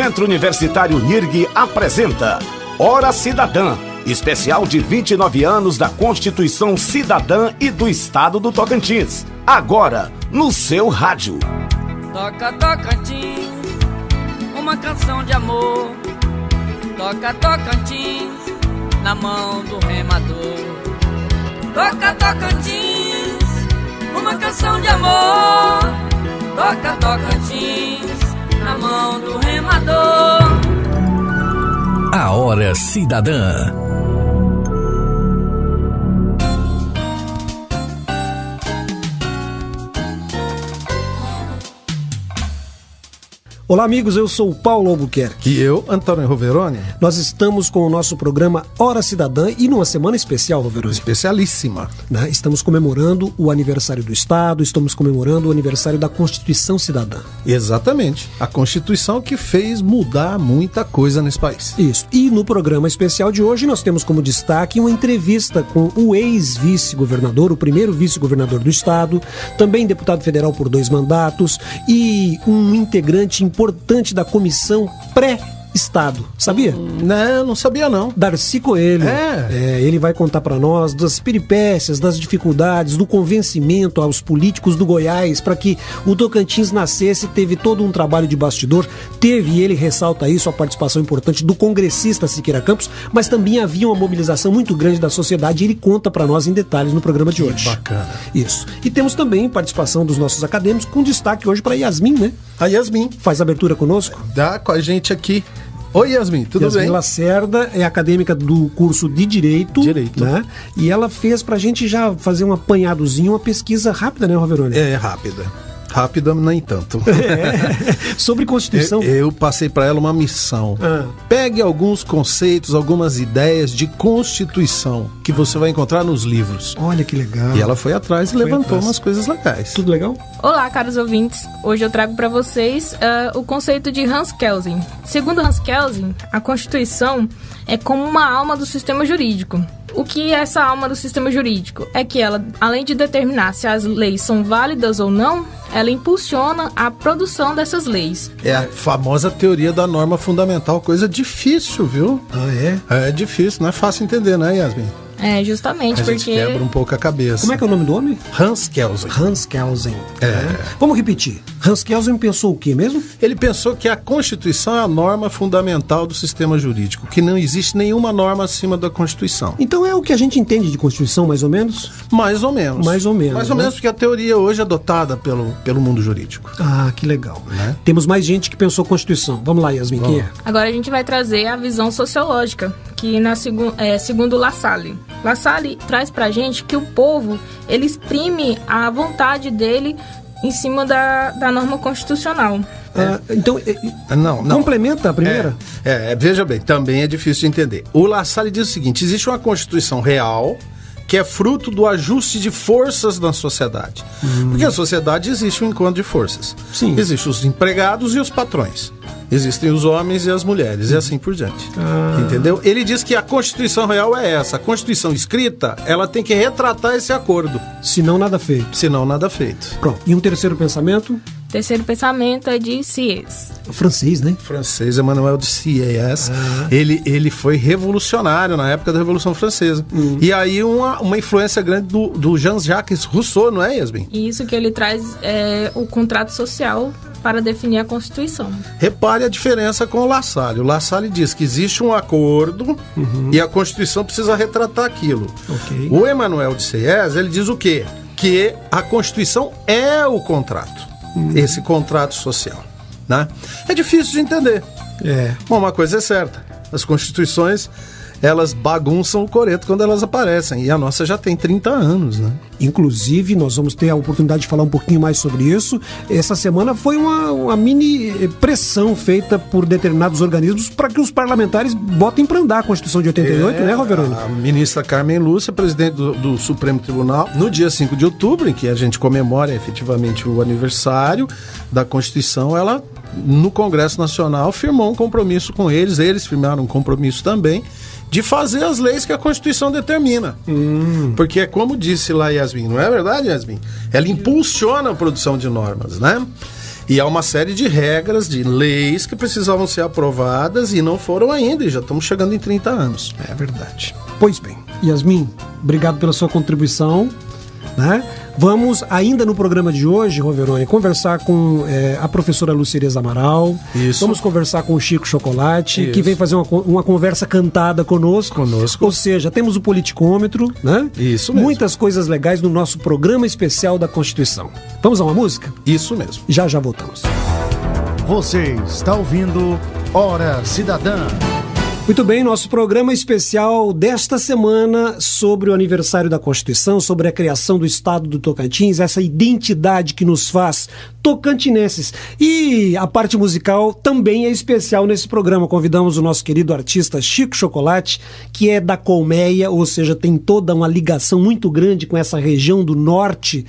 Centro Universitário NIRG apresenta Hora Cidadã, especial de 29 anos da Constituição Cidadã e do Estado do Tocantins. Agora, no seu rádio. Toca Tocantins, uma canção de amor. Toca Tocantins, na mão do remador. Toca Tocantins, uma canção de amor. Toca Tocantins, na mão do remador. A Hora Cidadã. Olá amigos, eu sou o Paulo Albuquerque. E eu, Antônio Roveroni. Nós estamos com o nosso programa Hora Cidadã e numa semana especial, Roveroni. Especialíssima. Estamos comemorando o aniversário do Estado, estamos comemorando o aniversário da Constituição Cidadã. Exatamente. A Constituição que fez mudar muita coisa nesse país. Isso. E no programa especial de hoje nós temos como destaque uma entrevista com o ex-vice-governador, o primeiro vice-governador do Estado, também deputado federal por 2 mandatos e um integrante importante da comissão pré-Estado, sabia? Não, não sabia não. Darcy Coelho. Ele vai contar para nós das peripécias, das dificuldades, do convencimento aos políticos do Goiás para que o Tocantins nascesse. Teve todo um trabalho de bastidor, teve, e ele ressalta isso, a participação importante do congressista Siqueira Campos, mas também havia uma mobilização muito grande da sociedade e ele conta para nós em detalhes no programa de hoje. Bacana. Isso. E temos também participação dos nossos acadêmicos, com destaque hoje para Yasmin, né? A Yasmin. Faz a abertura conosco? Dá com a gente aqui. Oi, Yasmin, tudo Yasmin bem? Lacerda é acadêmica do curso de Direito. Né? E ela fez pra gente já fazer um apanhadozinho, uma pesquisa rápida, né, Roveroni? É, rápida. Rápida, nem tanto. Sobre Constituição. Eu passei para ela uma missão. Pegue alguns conceitos, algumas ideias de Constituição que você vai encontrar nos livros. Olha que legal. E ela foi atrás e levantou umas coisas legais. Tudo legal? Olá, caros ouvintes. Hoje eu trago para vocês o conceito de Hans Kelsen. Segundo Hans Kelsen, a Constituição é como uma alma do sistema jurídico. O que é essa alma do sistema jurídico? É que ela, além de determinar se as leis são válidas ou não, ela impulsiona a produção dessas leis. É a famosa teoria da norma fundamental, coisa difícil, viu? É difícil, não é fácil entender, né, Yasmin? É, justamente porque... A gente quebra um pouco a cabeça. Como é que é o nome do homem? Hans Kelsen. Hans Kelsen. Vamos repetir. Hans Kelsen pensou o quê mesmo? Ele pensou que a Constituição é a norma fundamental do sistema jurídico, que não existe nenhuma norma acima da Constituição. Então é o que a gente entende de Constituição, mais ou menos? Mais ou menos. Mais ou menos. Mais ou menos, porque a teoria hoje é adotada pelo mundo jurídico. Ah, que legal. Né? Temos mais gente que pensou Constituição. Vamos lá, Yasmin, quem é? Agora a gente vai trazer a visão sociológica, que segundo Lassalle. Lassalle traz pra gente que o povo, ele exprime a vontade dele em cima da norma constitucional. Então, não. Complementa a primeira? Veja bem, também é difícil de entender. O Lassalle diz o seguinte: existe uma Constituição real que é fruto do ajuste de forças na sociedade. Porque a sociedade existe um encontro de forças. Sim. Existem os empregados e os patrões. Existem os homens e as mulheres, e assim por diante. Entendeu? Ele diz que a Constituição real é essa. A Constituição escrita, ela tem que retratar esse acordo. Senão nada feito. Senão nada feito. Pronto. E um terceiro pensamento? Terceiro pensamento é de Sieyès. Francês, né? Francês, Emmanuel de Sieyès. Ele foi revolucionário na época da Revolução Francesa. E aí uma influência grande do Jean-Jacques Rousseau, não é, Yasmin? Isso que ele traz o contrato social para definir a Constituição. Repare a diferença com o Lassalle. O Lassalle diz que existe um acordo e a Constituição precisa retratar aquilo. Okay. O Emmanuel de Sieyès, ele diz o quê? Que a Constituição é o contrato. Esse contrato social, né? É difícil de entender. Bom, uma coisa é certa: as constituições, elas bagunçam o coreto quando elas aparecem, e a nossa já tem 30 anos, né? Inclusive, nós vamos ter a oportunidade de falar um pouquinho mais sobre isso. Essa semana foi uma mini pressão feita por determinados organismos para que os parlamentares botem para andar a Constituição de 88, né, Roveroni? A ministra Carmen Lúcia, presidente do Supremo Tribunal, no dia 5 de outubro, em que a gente comemora efetivamente o aniversário da Constituição, ela, no Congresso Nacional, firmou um compromisso com eles firmaram um compromisso também, de fazer as leis que a Constituição determina. Porque é como disse lá Yasmin, não é verdade, Yasmin? Ela impulsiona a produção de normas, né? E há uma série de regras, de leis que precisavam ser aprovadas e não foram ainda, e já estamos chegando em 30 anos. É verdade. Pois bem, Yasmin, obrigado pela sua contribuição, né? Vamos, ainda no programa de hoje, Roveroni, conversar com a professora Lucireza Amaral. Isso. Vamos conversar com o Chico Chocolate, Isso. que vem fazer uma conversa cantada conosco. Ou seja, temos o politicômetro, né? Isso mesmo. Muitas coisas legais no nosso programa especial da Constituição. Vamos a uma música? Isso mesmo. Já voltamos. Você está ouvindo Hora Cidadã. Muito bem, nosso programa especial desta semana sobre o aniversário da Constituição, sobre a criação do Estado do Tocantins, essa identidade que nos faz tocantinenses. E a parte musical também é especial nesse programa. Convidamos o nosso querido artista Chico Chocolate, que é da Colmeia, ou seja, tem toda uma ligação muito grande com essa região do norte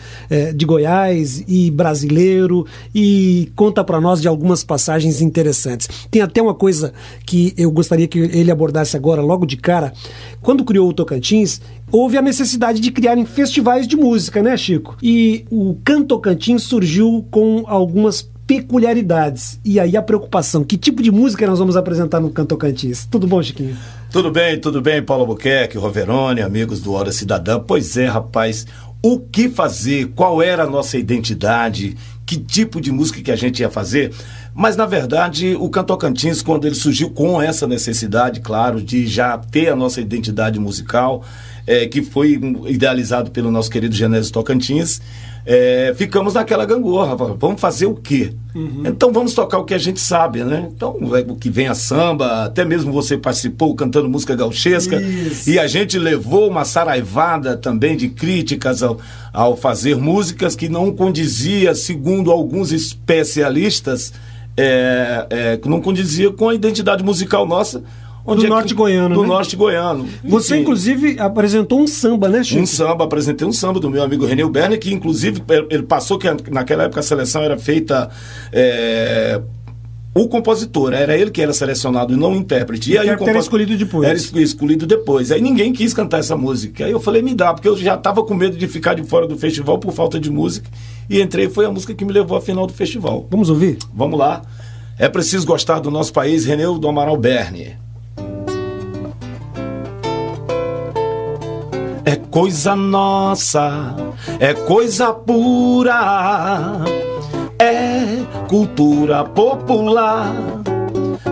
de Goiás e brasileiro, e conta para nós de algumas passagens interessantes. Tem até uma coisa que eu gostaria que ele abordasse agora, logo de cara. Quando criou o Tocantins, houve a necessidade de criarem festivais de música, né, Chico? E o Canto Tocantins surgiu com algumas peculiaridades. E aí a preocupação, que tipo de música nós vamos apresentar no Canto Tocantins? Tudo bom, Chiquinho? Tudo bem, Paulo Albuquerque, Roveroni, amigos do Hora Cidadã. Pois é, rapaz, o que fazer? Qual era a nossa identidade? Que tipo de música que a gente ia fazer? Mas, na verdade, o Canto Tocantins, quando ele surgiu com essa necessidade, claro, de já ter a nossa identidade musical, que foi idealizado pelo nosso querido Genésio Tocantins, ficamos naquela gangorra. Vamos fazer o quê? Então vamos tocar o que a gente sabe, né? Então, o que vem a samba, até mesmo você participou cantando música gauchesca. Isso. E a gente levou uma saraivada também de críticas ao fazer músicas que não condizia, segundo alguns especialistas, que não condizia com a identidade musical nossa. Do norte goiano, do né? norte goiano. Você, enfim, inclusive, apresentou um samba, né, Chico? Apresentei um samba do meu amigo René Berner, que inclusive ele passou que naquela época a seleção era feita o compositor, era ele que era selecionado e não o intérprete. E aí era escolhido depois. Era escolhido depois. Aí ninguém quis cantar essa música. Aí eu falei, me dá, porque eu já estava com medo de ficar de fora do festival por falta de música. E entrei, foi a música que me levou à final do festival. Vamos ouvir? Vamos lá. É preciso gostar do nosso país, René do Amaral Berner. É coisa nossa, é coisa pura, é cultura popular.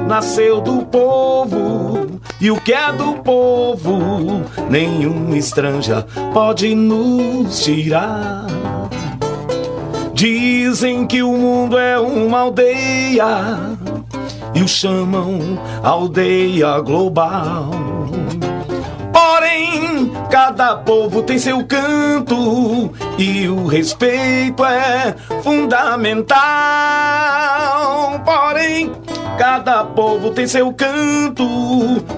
Nasceu do povo, e o que é do povo, nenhum estrangeiro pode nos tirar. Dizem que o mundo é uma aldeia, e o chamam aldeia global. Porém, cada povo tem seu canto e o respeito é fundamental. Porém, cada povo tem seu canto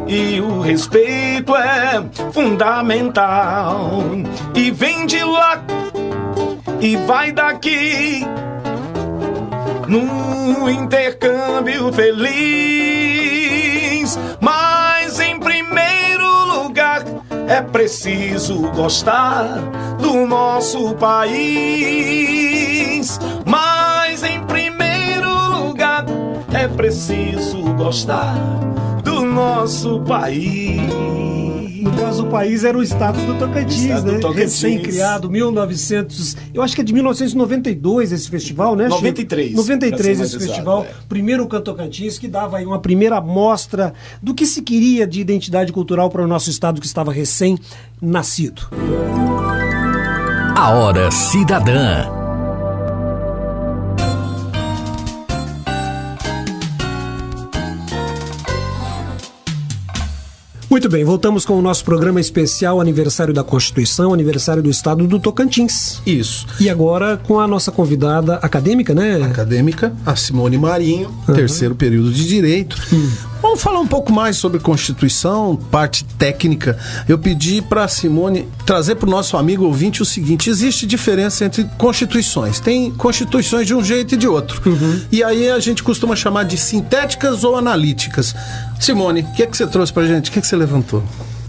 e o respeito é fundamental. E vem de lá e vai daqui num intercâmbio feliz. Mas em primeiro lugar é preciso gostar do nosso país. Mas em primeiro lugar é preciso gostar do nosso país. No caso, o país era o estado do Tocantins, né? Recém-criado, 1900... Eu acho que é de 1992 esse festival, né? 93. 93 esse festival. Primeiro o Canto Tocantins, que dava aí uma primeira amostra do que se queria de identidade cultural para o nosso estado que estava recém-nascido. A Hora Cidadã. Muito bem, voltamos com o nosso programa especial Aniversário da Constituição, aniversário do Estado do Tocantins. Isso. E agora com a nossa convidada acadêmica, né? Acadêmica, a Simone Marinho, terceiro período de Direito. Vamos falar um pouco mais sobre Constituição, parte técnica. Eu pedi para a Simone trazer para o nosso amigo ouvinte o seguinte: existe diferença entre constituições. Tem constituições de um jeito e de outro. E aí a gente costuma chamar de sintéticas ou analíticas. Simone, o que é que você trouxe para a gente? O que é que você levantou?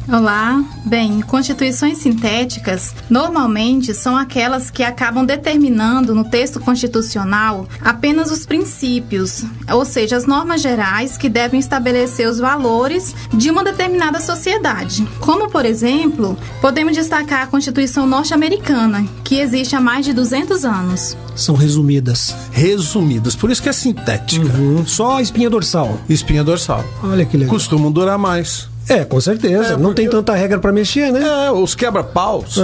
Olá. Bem, constituições sintéticas normalmente são aquelas que acabam determinando no texto constitucional apenas os princípios, ou seja, as normas gerais que devem estabelecer os valores de uma determinada sociedade. Como, por exemplo, podemos destacar a Constituição norte-americana, que existe há mais de 200 anos. São resumidas. Resumidas, por isso que é sintética. Só a espinha dorsal. Espinha dorsal. Olha que legal. Costumam durar mais. Com certeza. Não tem tanta regra pra mexer, né? Os quebra-paus.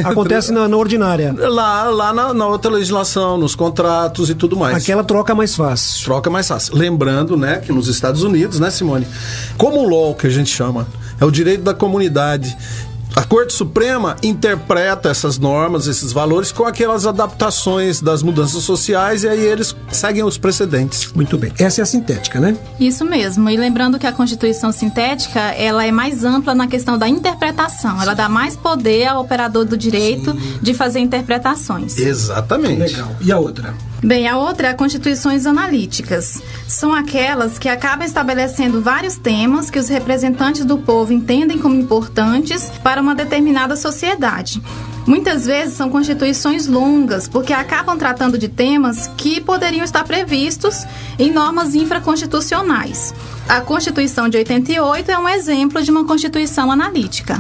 Acontece na ordinária. Lá na outra legislação, nos contratos e tudo mais. Aquela troca mais fácil. Troca mais fácil. Lembrando, né, que nos Estados Unidos, né, Simone? Common law, que a gente chama, é o direito da comunidade. A Corte Suprema interpreta essas normas, esses valores, com aquelas adaptações das mudanças sociais, e aí eles seguem os precedentes. Muito bem. Essa é a sintética, né? Isso mesmo. E lembrando que a Constituição sintética, ela é mais ampla na questão da interpretação. Ela dá mais poder ao operador do direito de fazer interpretações. Exatamente. Legal. E a outra? Bem, a outra é a constituições analíticas. São aquelas que acabam estabelecendo vários temas que os representantes do povo entendem como importantes para uma determinada sociedade. Muitas vezes são constituições longas, porque acabam tratando de temas que poderiam estar previstos em normas infraconstitucionais. A Constituição de 88 é um exemplo de uma constituição analítica.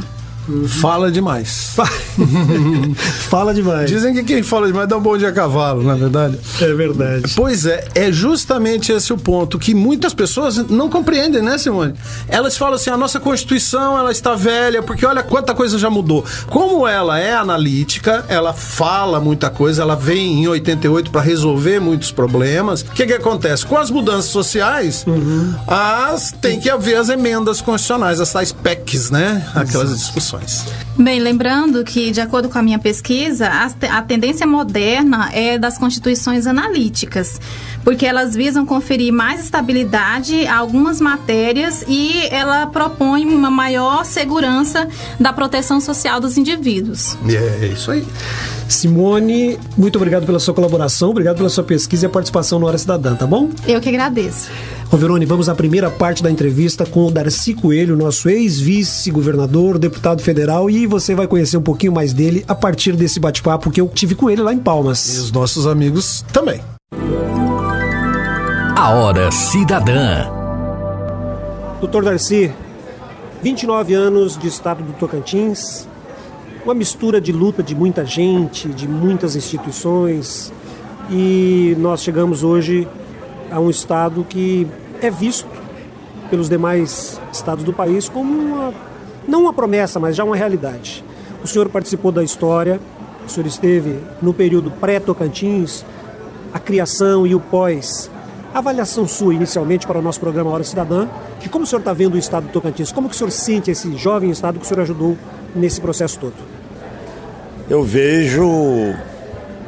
Fala demais. Fala demais. Dizem que quem fala demais dá um bom dia a cavalo, não é verdade? É verdade. Pois é justamente esse o ponto que muitas pessoas não compreendem, né, Simone? Elas falam assim, a nossa Constituição, ela está velha, porque olha quanta coisa já mudou. Como ela é analítica, ela fala muita coisa, ela vem em 88 para resolver muitos problemas. O que acontece? Com as mudanças sociais, tem que haver as emendas constitucionais, as tais PECs, né? Aquelas discussões. Bem, lembrando que, de acordo com a minha pesquisa, a tendência moderna é das constituições analíticas, porque elas visam conferir mais estabilidade a algumas matérias e ela propõe uma maior segurança da proteção social dos indivíduos. É isso aí. Simone, muito obrigado pela sua colaboração, obrigado pela sua pesquisa e a participação no Hora Cidadã, tá bom? Eu que agradeço. Ô Verone, vamos à primeira parte da entrevista com o Darcy Coelho, nosso ex-vice-governador, deputado federal, e você vai conhecer um pouquinho mais dele a partir desse bate-papo que eu tive com ele lá em Palmas. E os nossos amigos também. A Hora Cidadã. Doutor Darcy, 29 anos de estado do Tocantins, uma mistura de luta de muita gente, de muitas instituições, e nós chegamos hoje a um estado que é visto pelos demais estados do país como não uma promessa, mas já uma realidade. O senhor participou da história, o senhor esteve no período pré-Tocantins, a criação e o pós. A avaliação sua, inicialmente, para o nosso programa Hora Cidadã, de como o senhor está vendo o estado do Tocantins, como que o senhor sente esse jovem estado que o senhor ajudou nesse processo todo? Eu vejo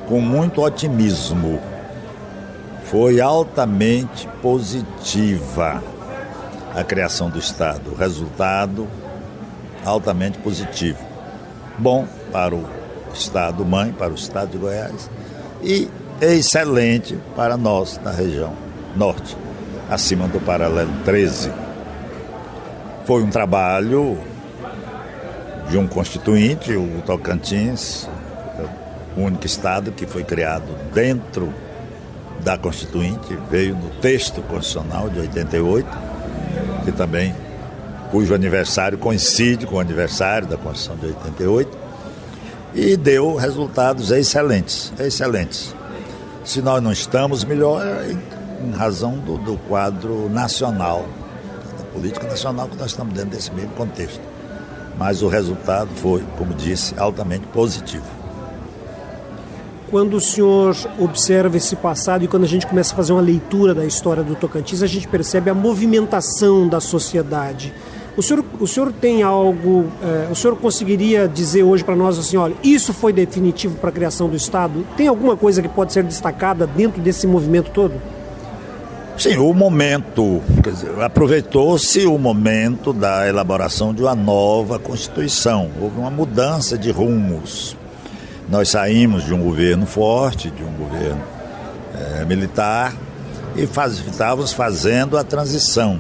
com muito otimismo. Foi altamente positiva a criação do estado, o resultado altamente positivo. Bom para o estado mãe, para o estado de Goiás, e excelente para nós da região norte, acima do paralelo 13. Foi um trabalho de um constituinte, o Tocantins, o único estado que foi criado dentro da Constituinte, veio no texto constitucional de 88, que também, cujo aniversário coincide com o aniversário da Constituição de 88, e deu resultados excelentes. Se nós não estamos, melhor em razão do quadro nacional, da política nacional, que nós estamos dentro desse mesmo contexto. Mas o resultado foi, como disse, altamente positivo. Quando o senhor observa esse passado e quando a gente começa a fazer uma leitura da história do Tocantins, a gente percebe a movimentação da sociedade. O senhor tem algo, o senhor conseguiria dizer hoje para nós assim, olha, isso foi definitivo para a criação do Estado? Tem alguma coisa que pode ser destacada dentro desse movimento todo? Sim, o momento, quer dizer, aproveitou-se o momento da elaboração de uma nova Constituição. Houve uma mudança de rumos. Nós saímos de um governo forte, de um governo militar, e estávamos fazendo a transição.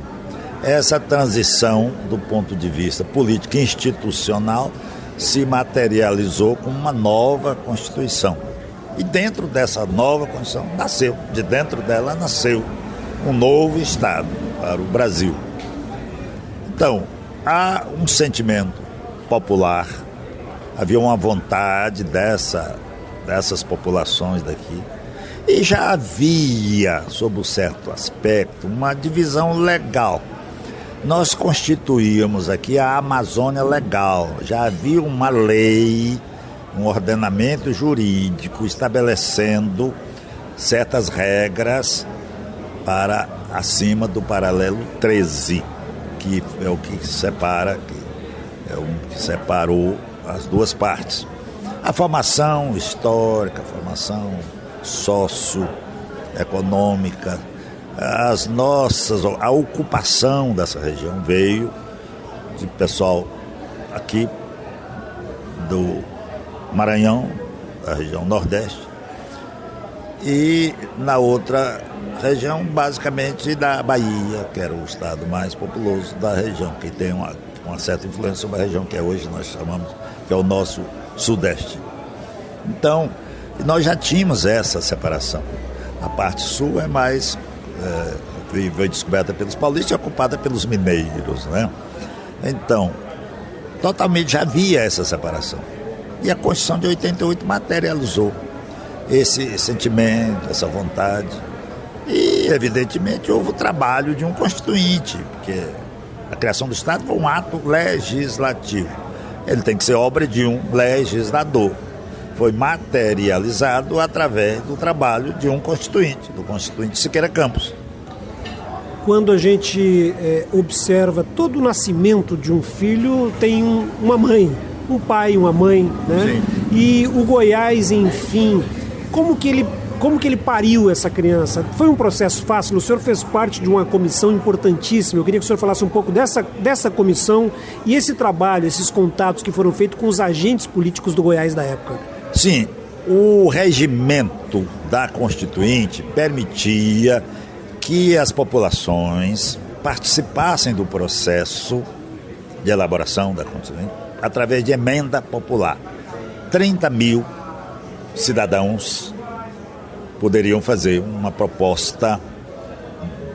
essa transição do ponto de vista político e institucional se materializou com uma nova Constituição. E dentro dessa nova Constituição de dentro dela nasceu um novo Estado para o Brasil. Então, há um sentimento popular, havia uma vontade dessas populações daqui, e já havia, sob um certo aspecto, uma divisão legal. Nós constituíamos aqui a Amazônia Legal, já havia uma lei, um ordenamento jurídico estabelecendo certas regras para acima do paralelo 13, que é o que separa, que separou as duas partes. A formação histórica, a formação socioeconômica, a ocupação dessa região veio de pessoal aqui do Maranhão, da região Nordeste, e na outra região, basicamente, da Bahia, que era o estado mais populoso da região, que tem uma certa influência sobre a região que hoje nós chamamos, que é o nosso Sudeste. Então, nós já tínhamos essa separação. A parte sul é mais foi descoberta pelos paulistas e ocupada pelos mineiros, né? Então, totalmente já havia essa separação. E a Constituição de 88 materializou esse sentimento, essa vontade. E, evidentemente, houve o trabalho de um constituinte, porque a criação do Estado foi um ato legislativo. Ele tem que ser obra de um legislador. Foi materializado através do trabalho de um constituinte, do constituinte Siqueira Campos. Quando a gente observa todo o nascimento de um filho, tem uma mãe, um pai e uma mãe, né? Sim. E o Goiás, enfim, como que ele pariu essa criança? Foi um processo fácil? O senhor fez parte de uma comissão importantíssima. Eu queria que o senhor falasse um pouco dessa comissão e esse trabalho, esses contatos que foram feitos com os agentes políticos do Goiás da época. Sim, o regimento da Constituinte permitia que as populações participassem do processo de elaboração da Constituinte através de emenda popular. 30 mil cidadãos poderiam fazer uma proposta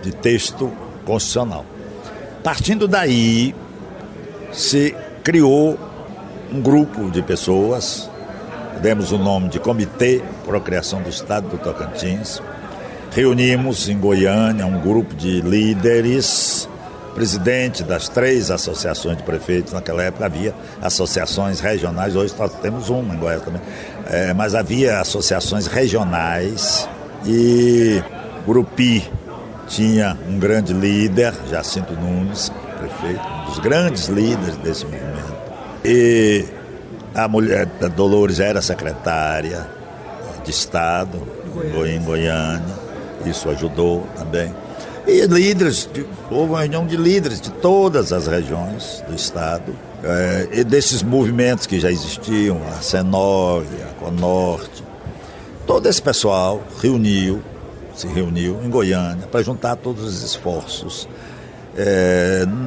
de texto constitucional. Partindo daí, se criou um grupo de pessoas, demos o nome de Comitê Procriação do Estado do Tocantins, reunimos em Goiânia um grupo de líderes, presidente das 3 associações de prefeitos. Naquela época havia associações regionais, hoje nós temos uma em Goiás também, mas havia associações regionais e Grupi tinha um grande líder, Jacinto Nunes, prefeito, um dos grandes líderes desse movimento. E a mulher da Dolores era secretária de Estado em Goiânia, isso ajudou também. E houve uma reunião de líderes de todas as regiões do Estado, e desses movimentos que já existiam, a Senog, a Conorte. Todo esse pessoal se reuniu em Goiânia para juntar todos os esforços.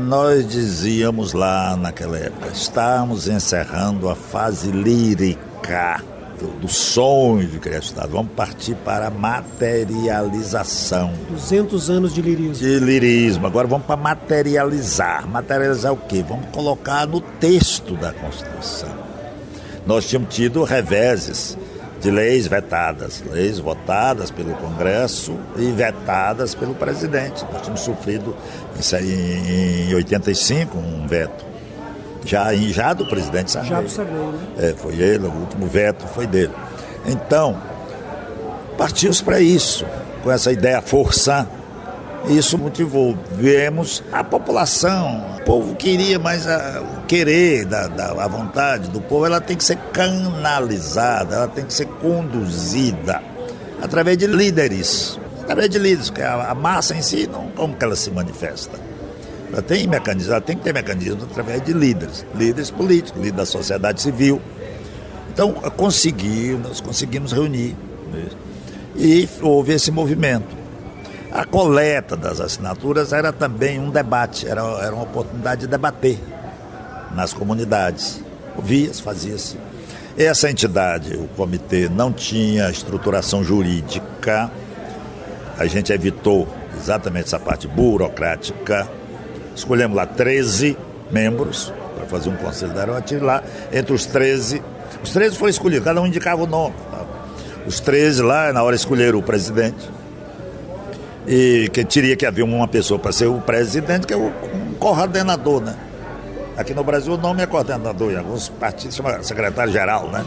Nós dizíamos lá naquela época, estamos encerrando a fase lírica do sonho de criar Estado. Vamos partir para a materialização. 200 anos de lirismo. De lirismo. Agora vamos para materializar. Materializar o quê? Vamos colocar no texto da Constituição. Nós tínhamos tido reveses de leis vetadas, leis votadas pelo Congresso e vetadas pelo presidente. Nós tínhamos sofrido isso aí em 85, um veto. Já do presidente Sarney. Já do Sarney, né? Foi ele, o último veto foi dele. Então, partimos para isso, com essa ideia força. Isso motivou. Vemos a população, o povo queria, mas o querer, a vontade do povo, ela tem que ser canalizada, ela tem que ser conduzida através de líderes. Através de líderes, porque a massa em si, não, como que ela se manifesta? Ela tem que ter mecanismo através de líderes políticos, líderes da sociedade civil. Então, nós conseguimos reunir, e houve esse movimento. A coleta das assinaturas era também um debate, era uma oportunidade de debater nas comunidades. Ouvia-se, fazia-se. Essa entidade, o comitê, não tinha estruturação jurídica. A gente evitou exatamente essa parte burocrática. Escolhemos lá 13 membros para fazer um conselho da Aeronativa. Lá, entre os 13 foram escolhidos, cada um indicava o nome. Os 13 lá, na hora, escolheram o presidente. E que teria que haver uma pessoa para ser o presidente, que é um coordenador, né? Aqui no Brasil o nome é coordenador, em alguns partidos chama secretário-geral, né?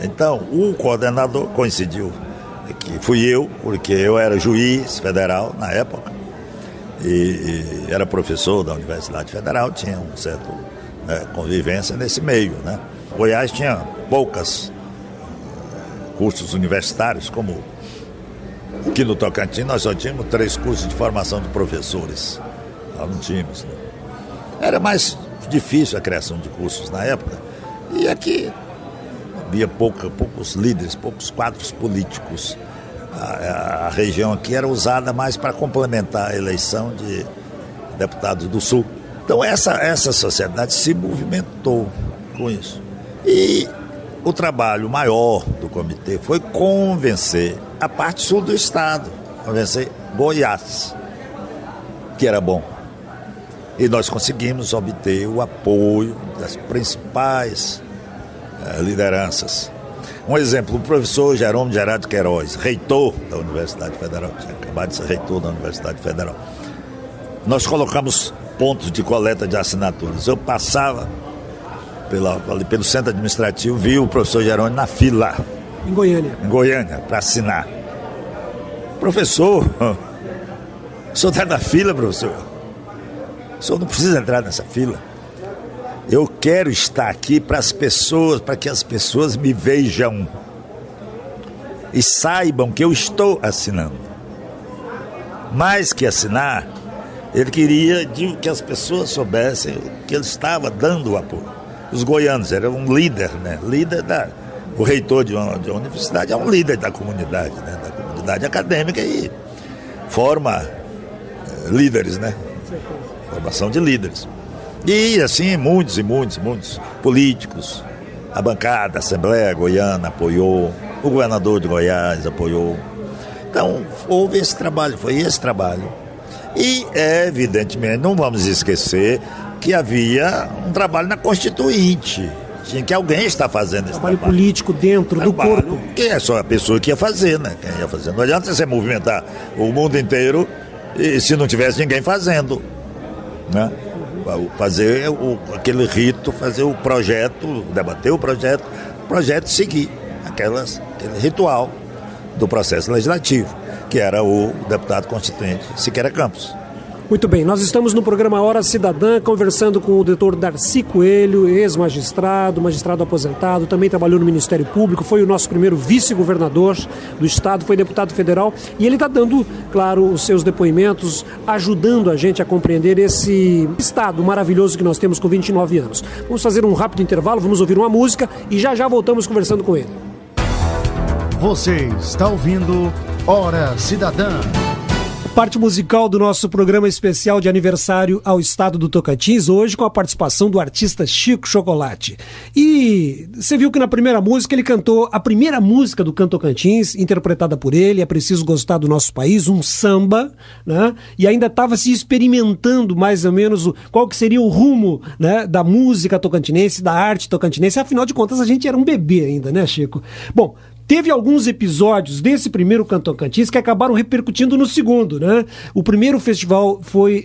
Então, o coordenador coincidiu, que fui eu, porque eu era juiz federal na época, e era professor da Universidade Federal, tinha um certo convivência nesse meio, né? Goiás tinha poucos cursos universitários, como aqui no Tocantins nós só tínhamos 3 cursos de formação de professores, lá não tínhamos, né? Era mais difícil a criação de cursos na época, e aqui havia poucos líderes, poucos quadros políticos. A região aqui era usada mais para complementar a eleição de deputados do Sul. Então essa sociedade se movimentou com isso. E o trabalho maior do comitê foi convencer a parte sul do estado, convencer Goiás, que era bom. E nós conseguimos obter o apoio das principais lideranças. Um exemplo, o professor Jerônimo Gerardo Queiroz, reitor da Universidade Federal, tinha acabado de ser reitor da Universidade Federal. Nós colocamos pontos de coleta de assinaturas. Eu passava pelo centro administrativo, vi o professor Jerônimo na fila. Em Goiânia, para assinar. Professor, o senhor está na fila, professor? O senhor não precisa entrar nessa fila. Eu quero estar aqui para que as pessoas me vejam e saibam que eu estou assinando. Mais que assinar, ele queria que as pessoas soubessem que ele estava dando o apoio. Os goianos eram um líder, né? O reitor de uma universidade é um líder da comunidade, né? Da comunidade acadêmica, e forma líderes, né? Formação de líderes. E assim, muitos políticos, a bancada, a Assembleia Goiana apoiou, o governador de Goiás apoiou. Então, houve esse trabalho, foi esse trabalho. E, evidentemente, não vamos esquecer que havia um trabalho na Constituinte. Tinha que alguém estar fazendo esse trabalho. Político dentro do corpo. Que é só a pessoa que ia fazer, né? Quem ia fazer. Não adianta você movimentar o mundo inteiro e se não tivesse ninguém fazendo, né? Fazer aquele rito, fazer o projeto, debater o projeto seguir aquele ritual do processo legislativo, que era o deputado constituinte Siqueira Campos. Muito bem, nós estamos no programa Hora Cidadã, conversando com o doutor Darcy Coelho, ex-magistrado, magistrado aposentado, também trabalhou no Ministério Público, foi o nosso primeiro vice-governador do estado, foi deputado federal, e ele está dando, claro, os seus depoimentos, ajudando a gente a compreender esse estado maravilhoso que nós temos com 29 anos. Vamos fazer um rápido intervalo, vamos ouvir uma música e já voltamos conversando com ele. Você está ouvindo Hora Cidadã. Parte musical do nosso programa especial de aniversário ao estado do Tocantins, hoje com a participação do artista Chico Chocolate. E você viu que na primeira música ele cantou a primeira música do Canto Tocantins, interpretada por ele, É Preciso Gostar do Nosso País, um samba, né? E ainda estava se experimentando mais ou menos qual que seria o rumo, né, da música tocantinense, da arte tocantinense. Afinal de contas, a gente era um bebê ainda, né, Chico? Bom, teve alguns episódios desse primeiro Canto Tocantins que acabaram repercutindo no segundo, né? O primeiro festival foi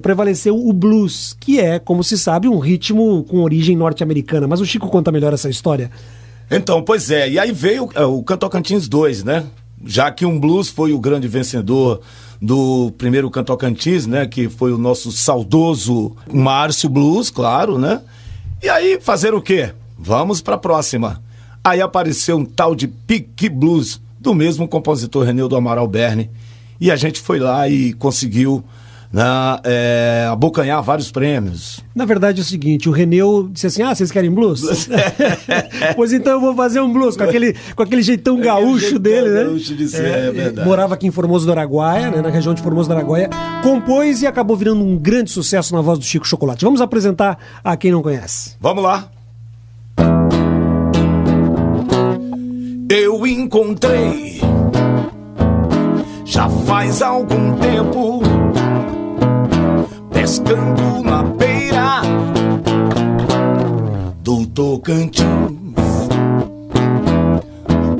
prevaleceu o blues, que é, como se sabe, um ritmo com origem norte-americana. Mas o Chico conta melhor essa história. Então, pois é, e aí veio o Canto Tocantins 2, né? Já que um blues foi o grande vencedor do primeiro Canto Tocantins, né? Que foi o nosso saudoso Márcio Blues, claro, né? E aí, fazer o quê? Vamos para a próxima. Aí apareceu um tal de Pique Blues, do mesmo compositor Renildo Amaral Berni, e a gente foi lá e conseguiu abocanhar vários prêmios. Na verdade é o seguinte, o Reneu disse assim, vocês querem blues? Pois então eu vou fazer um blues, com aquele jeitão gaúcho dele, né? Gaúcho de ser, é verdade. Morava aqui em Formoso do Araguaia, né, na região de Formoso do Araguaia, compôs e acabou virando um grande sucesso na voz do Chico Chocolate. Vamos apresentar a quem não conhece. Vamos lá. Eu encontrei, já faz algum tempo, pescando na beira do Tocantins,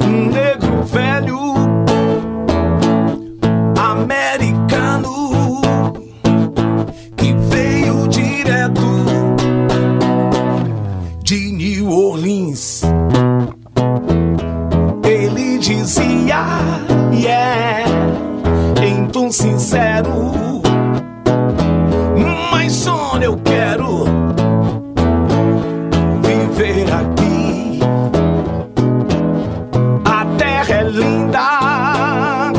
um negro velho americano que veio direto de New Orleans. Ele dizia, em tom sincero, mas só eu quero viver aqui. A terra é linda,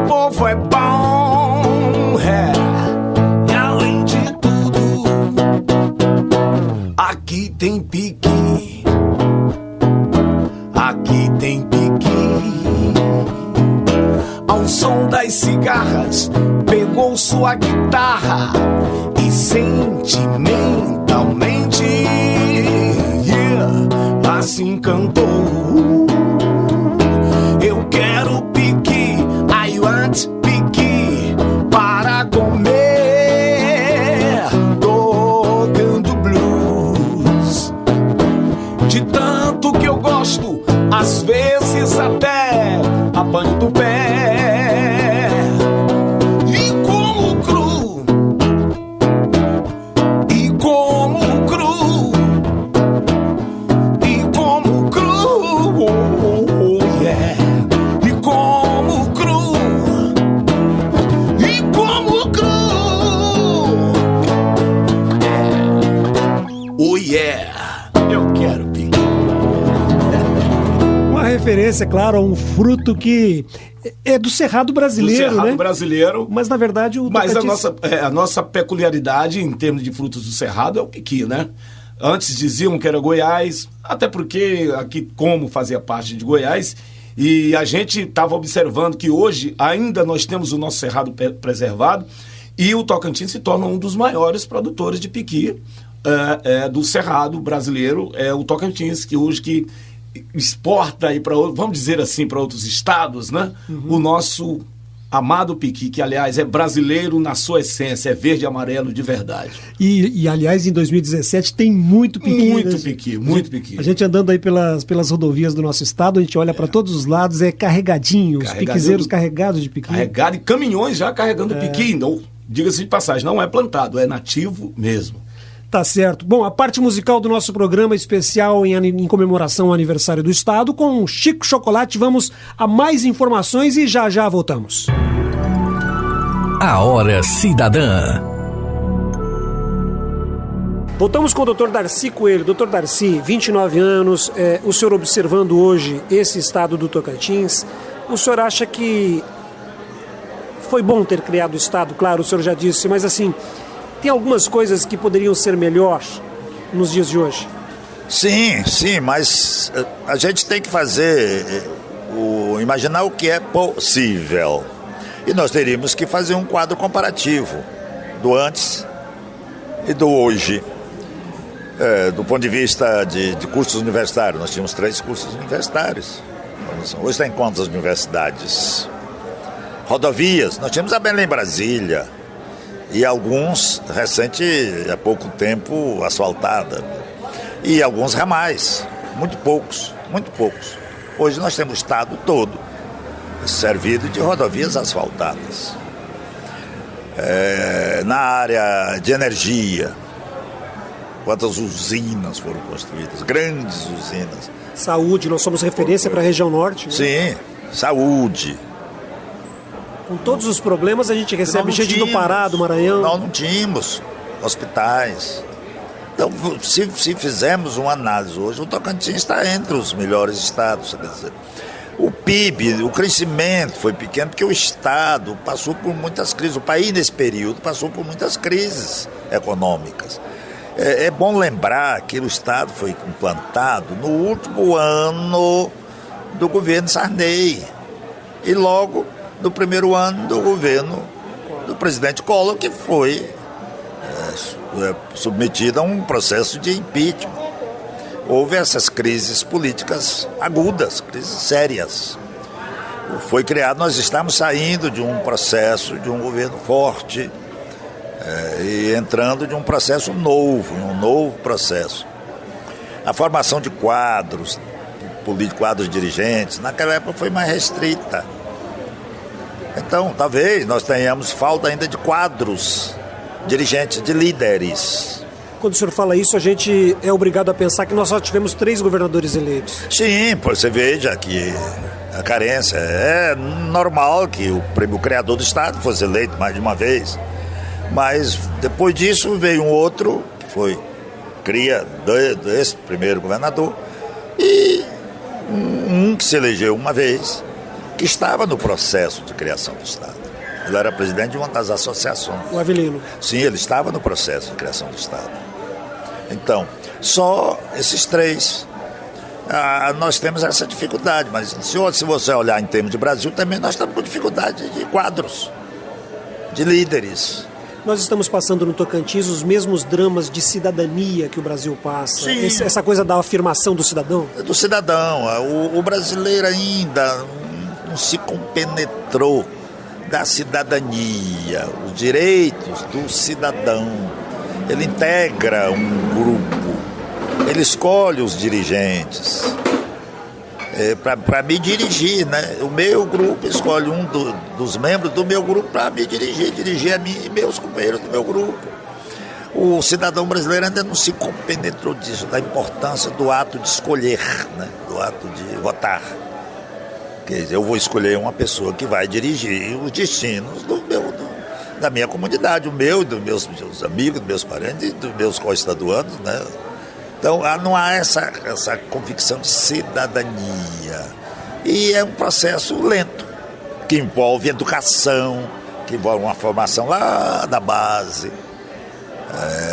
o povo é bom, e além de tudo, aqui tem piqui. Aqui tem piqui. Ao som das cigarras, pegou sua guitarra e sentimentalmente, assim cantou. Eu quero piqui, I want piqui para comer, tocando blues. De tanto que eu gosto, às vezes até apanho do pé. E como cru, e como cru, e como cru, e como cru, e como cru, eu quero piqui. Referência, claro, a um fruto que é do Cerrado brasileiro, do Cerrado, né? Brasileiro. Mas, na verdade, a nossa peculiaridade em termos de frutos do Cerrado é o piqui, né? Antes diziam que era Goiás, até porque aqui como fazia parte de Goiás, e a gente estava observando que hoje ainda nós temos o nosso Cerrado preservado e o Tocantins se torna um dos maiores produtores de piqui do Cerrado brasileiro, o Tocantins, que hoje exporta aí para, vamos dizer assim, para outros estados, né? O nosso amado piqui, que aliás é brasileiro na sua essência, é verde e amarelo de verdade. E aliás, em 2017 tem muito piqui. Muito piqui. A gente andando aí pelas rodovias do nosso estado, a gente olha para todos os lados, é carregadinho, os piquezeiros carregados de piqui. Carregado e caminhões já carregando piqui. Não, diga-se de passagem, não é plantado, é nativo mesmo. Tá certo. Bom, a parte musical do nosso programa especial em comemoração ao aniversário do Estado, com Chico Chocolate. Vamos a mais informações e já voltamos. A Hora Cidadã. Voltamos com o Dr. Darcy Coelho. Dr. Darcy, 29 anos, o senhor observando hoje esse estado do Tocantins, o senhor acha que foi bom ter criado o estado? Claro, o senhor já disse, mas assim, tem algumas coisas que poderiam ser melhor nos dias de hoje? Sim, mas a gente tem que imaginar o que é possível. E nós teríamos que fazer um quadro comparativo do antes e do hoje. Do ponto de vista de cursos universitários, nós tínhamos 3 cursos universitários. Hoje está em quantas universidades? Rodovias, nós tínhamos a Belém-Brasília. E alguns, há pouco tempo, asfaltada. E alguns ramais, muito poucos. Hoje nós temos o estado todo servido de rodovias asfaltadas. Na área de energia, quantas usinas foram construídas, grandes usinas. Saúde, nós somos referência para a região norte. Né? Sim, saúde. Com todos os problemas, a gente recebe gente do Pará, do Maranhão. Nós não tínhamos hospitais. Então, se fizermos uma análise hoje, o Tocantins está entre os melhores estados. Quer dizer, O PIB, o crescimento foi pequeno porque o Estado passou por muitas crises. O país, nesse período, passou por muitas crises econômicas. É bom lembrar que o Estado foi implantado no último ano do governo Sarney e logo no primeiro ano do governo do presidente Collor, que foi submetido a um processo de impeachment. Houve essas crises políticas agudas, crises sérias. Foi criado, nós estamos saindo de um processo, de um governo forte, e entrando de um processo novo, um novo processo. A formação de quadros políticos, quadros dirigentes, naquela época foi mais restrita. Então, talvez nós tenhamos falta ainda de quadros dirigentes, de líderes. Quando o senhor fala isso, a gente é obrigado a pensar que nós só tivemos 3 governadores eleitos. Sim, você veja que a carência é normal que o criador do Estado fosse eleito mais de uma vez. Mas depois disso veio um outro, que foi cria desse primeiro governador, e um que se elegeu uma vez, que estava no processo de criação do Estado. Ele era presidente de uma das associações. O Avelino. Sim, ele estava no processo de criação do Estado. Então, só esses 3. Nós temos essa dificuldade, mas se você olhar em termos de Brasil, também nós estamos com dificuldade de quadros, de líderes. Nós estamos passando no Tocantins os mesmos dramas de cidadania que o Brasil passa. Essa coisa da afirmação do cidadão? Do cidadão. O brasileiro ainda não se compenetrou da cidadania, os direitos do cidadão. Ele integra um grupo, ele escolhe os dirigentes para me dirigir, né? O meu grupo escolhe um dos membros do meu grupo para me dirigir a mim e meus companheiros do meu grupo. O cidadão brasileiro ainda não se compenetrou disso, da importância do ato de escolher, né? Do ato de votar. Quer dizer, eu vou escolher uma pessoa que vai dirigir os destinos da minha comunidade, o meu, dos meus amigos, dos meus parentes, dos meus co-estaduanos, né? Então, não há essa convicção de cidadania. E é um processo lento, que envolve educação, que envolve uma formação lá da base.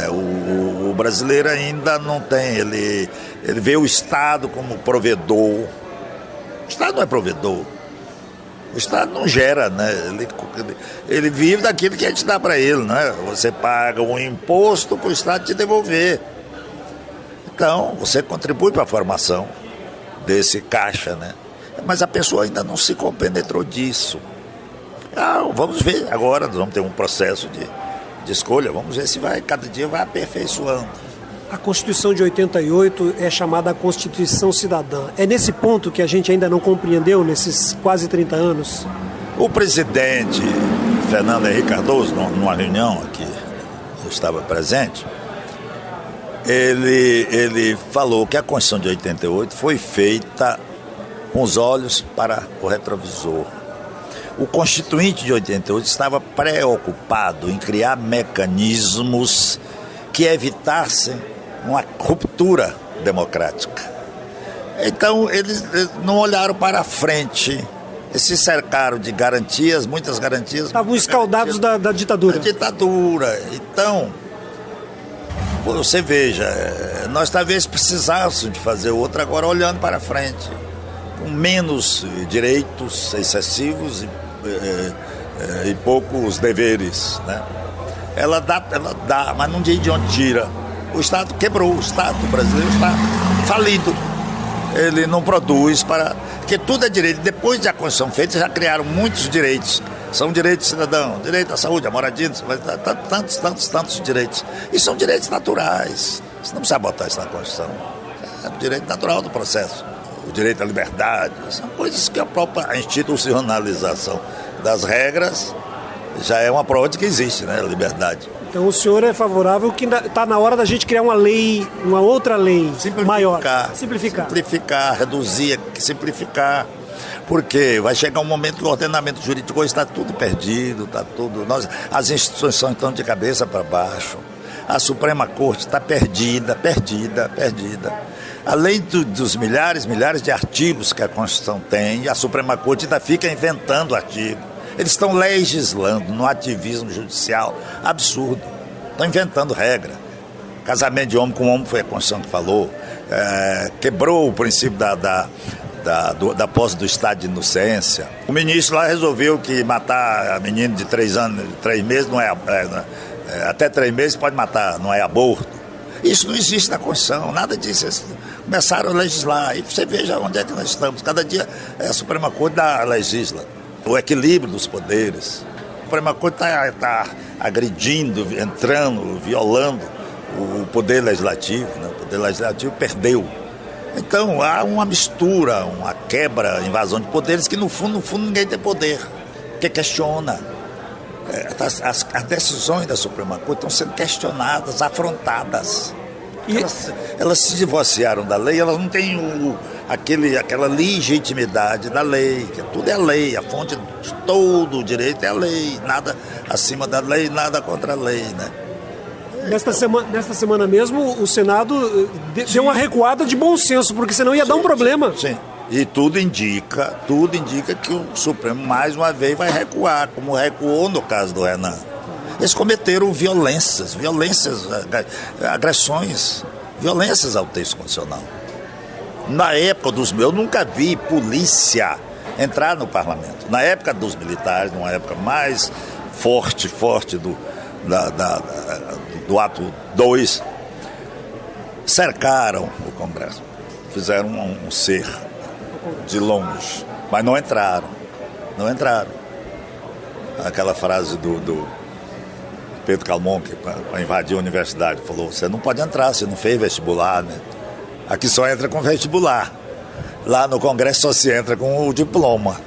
O brasileiro ainda não tem, ele vê o Estado como provedor. O Estado não é provedor. O Estado não gera, né? Ele vive daquilo que a gente dá para ele, né? Você paga um imposto para o Estado te devolver. Então, você contribui para a formação desse caixa, né? Mas a pessoa ainda não se compenetrou disso. Vamos ver agora, nós vamos ter um processo de escolha, vamos ver se cada dia vai aperfeiçoando. A Constituição de 88 é chamada a Constituição Cidadã. É nesse ponto que a gente ainda não compreendeu nesses quase 30 anos? O presidente Fernando Henrique Cardoso, numa reunião aqui, eu estava presente, ele falou que a Constituição de 88 foi feita com os olhos para o retrovisor. O Constituinte de 88 estava preocupado em criar mecanismos que evitassem uma ruptura democrática. Então, eles não olharam para frente, eles se cercaram de garantias, muitas garantias. Estavam escaldados da ditadura. Da ditadura. Então, você veja, nós talvez precisássemos de fazer outra agora olhando para frente, com menos direitos excessivos e poucos deveres, né? Ela dá, mas não diz de onde tira. O Estado quebrou, o Estado brasileiro está falido. Ele não produz porque tudo é direito. Depois de a Constituição feita, já criaram muitos direitos. São direitos de cidadão, direito à saúde, à moradia, tantos direitos. E são direitos naturais. Você não precisa botar isso na Constituição. É o direito natural do processo. O direito à liberdade. São coisas que a própria institucionalização das regras já é uma prova de que existe, né? A liberdade. Então o senhor é favorável que está na hora da gente criar uma lei, uma outra lei maior. Simplificar, reduzir, simplificar. Porque vai chegar um momento que o ordenamento jurídico hoje está tudo perdido, as instituições estão de cabeça para baixo. A Suprema Corte está perdida. Além dos milhares de artigos que a Constituição tem, a Suprema Corte ainda fica inventando artigos. Eles estão legislando no ativismo judicial absurdo. Estão inventando regra. Casamento de homem com homem foi a Constituição que falou. Quebrou o princípio da posse do estado de inocência. O ministro lá resolveu que matar a menina de 3 meses não é até 3 meses pode matar, não é aborto. Isso não existe na Constituição, nada disso. Eles começaram a legislar. E você veja onde é que nós estamos. Cada dia a Suprema Corte legisla. O equilíbrio dos poderes. A Suprema Corte está agredindo, entrando, violando o poder legislativo. Né? O poder legislativo perdeu. Então há uma mistura, uma quebra, invasão de poderes que no fundo ninguém tem poder. Porque questiona. As decisões da Suprema Corte estão sendo questionadas, afrontadas. Elas se divorciaram da lei, elas não têm aquela legitimidade da lei, que tudo é a lei, a fonte de todo o direito é a lei, nada acima da lei, nada contra a lei, né? Nesta semana mesmo, o Senado deu uma recuada de bom senso, porque senão ia dar um problema. Sim. E tudo indica que o Supremo mais uma vez vai recuar, como recuou no caso do Renan. Eles cometeram violências, agressões, violências ao texto constitucional. Na época eu nunca vi polícia entrar no parlamento. Na época dos militares, numa época mais forte do ato 2, cercaram o Congresso, fizeram um cerco de longe, mas não entraram. Aquela frase do Pedro Calmon, que para invadir a universidade, falou: você não pode entrar, você não fez vestibular, né? Aqui só entra com vestibular. Lá no Congresso só se entra com o diploma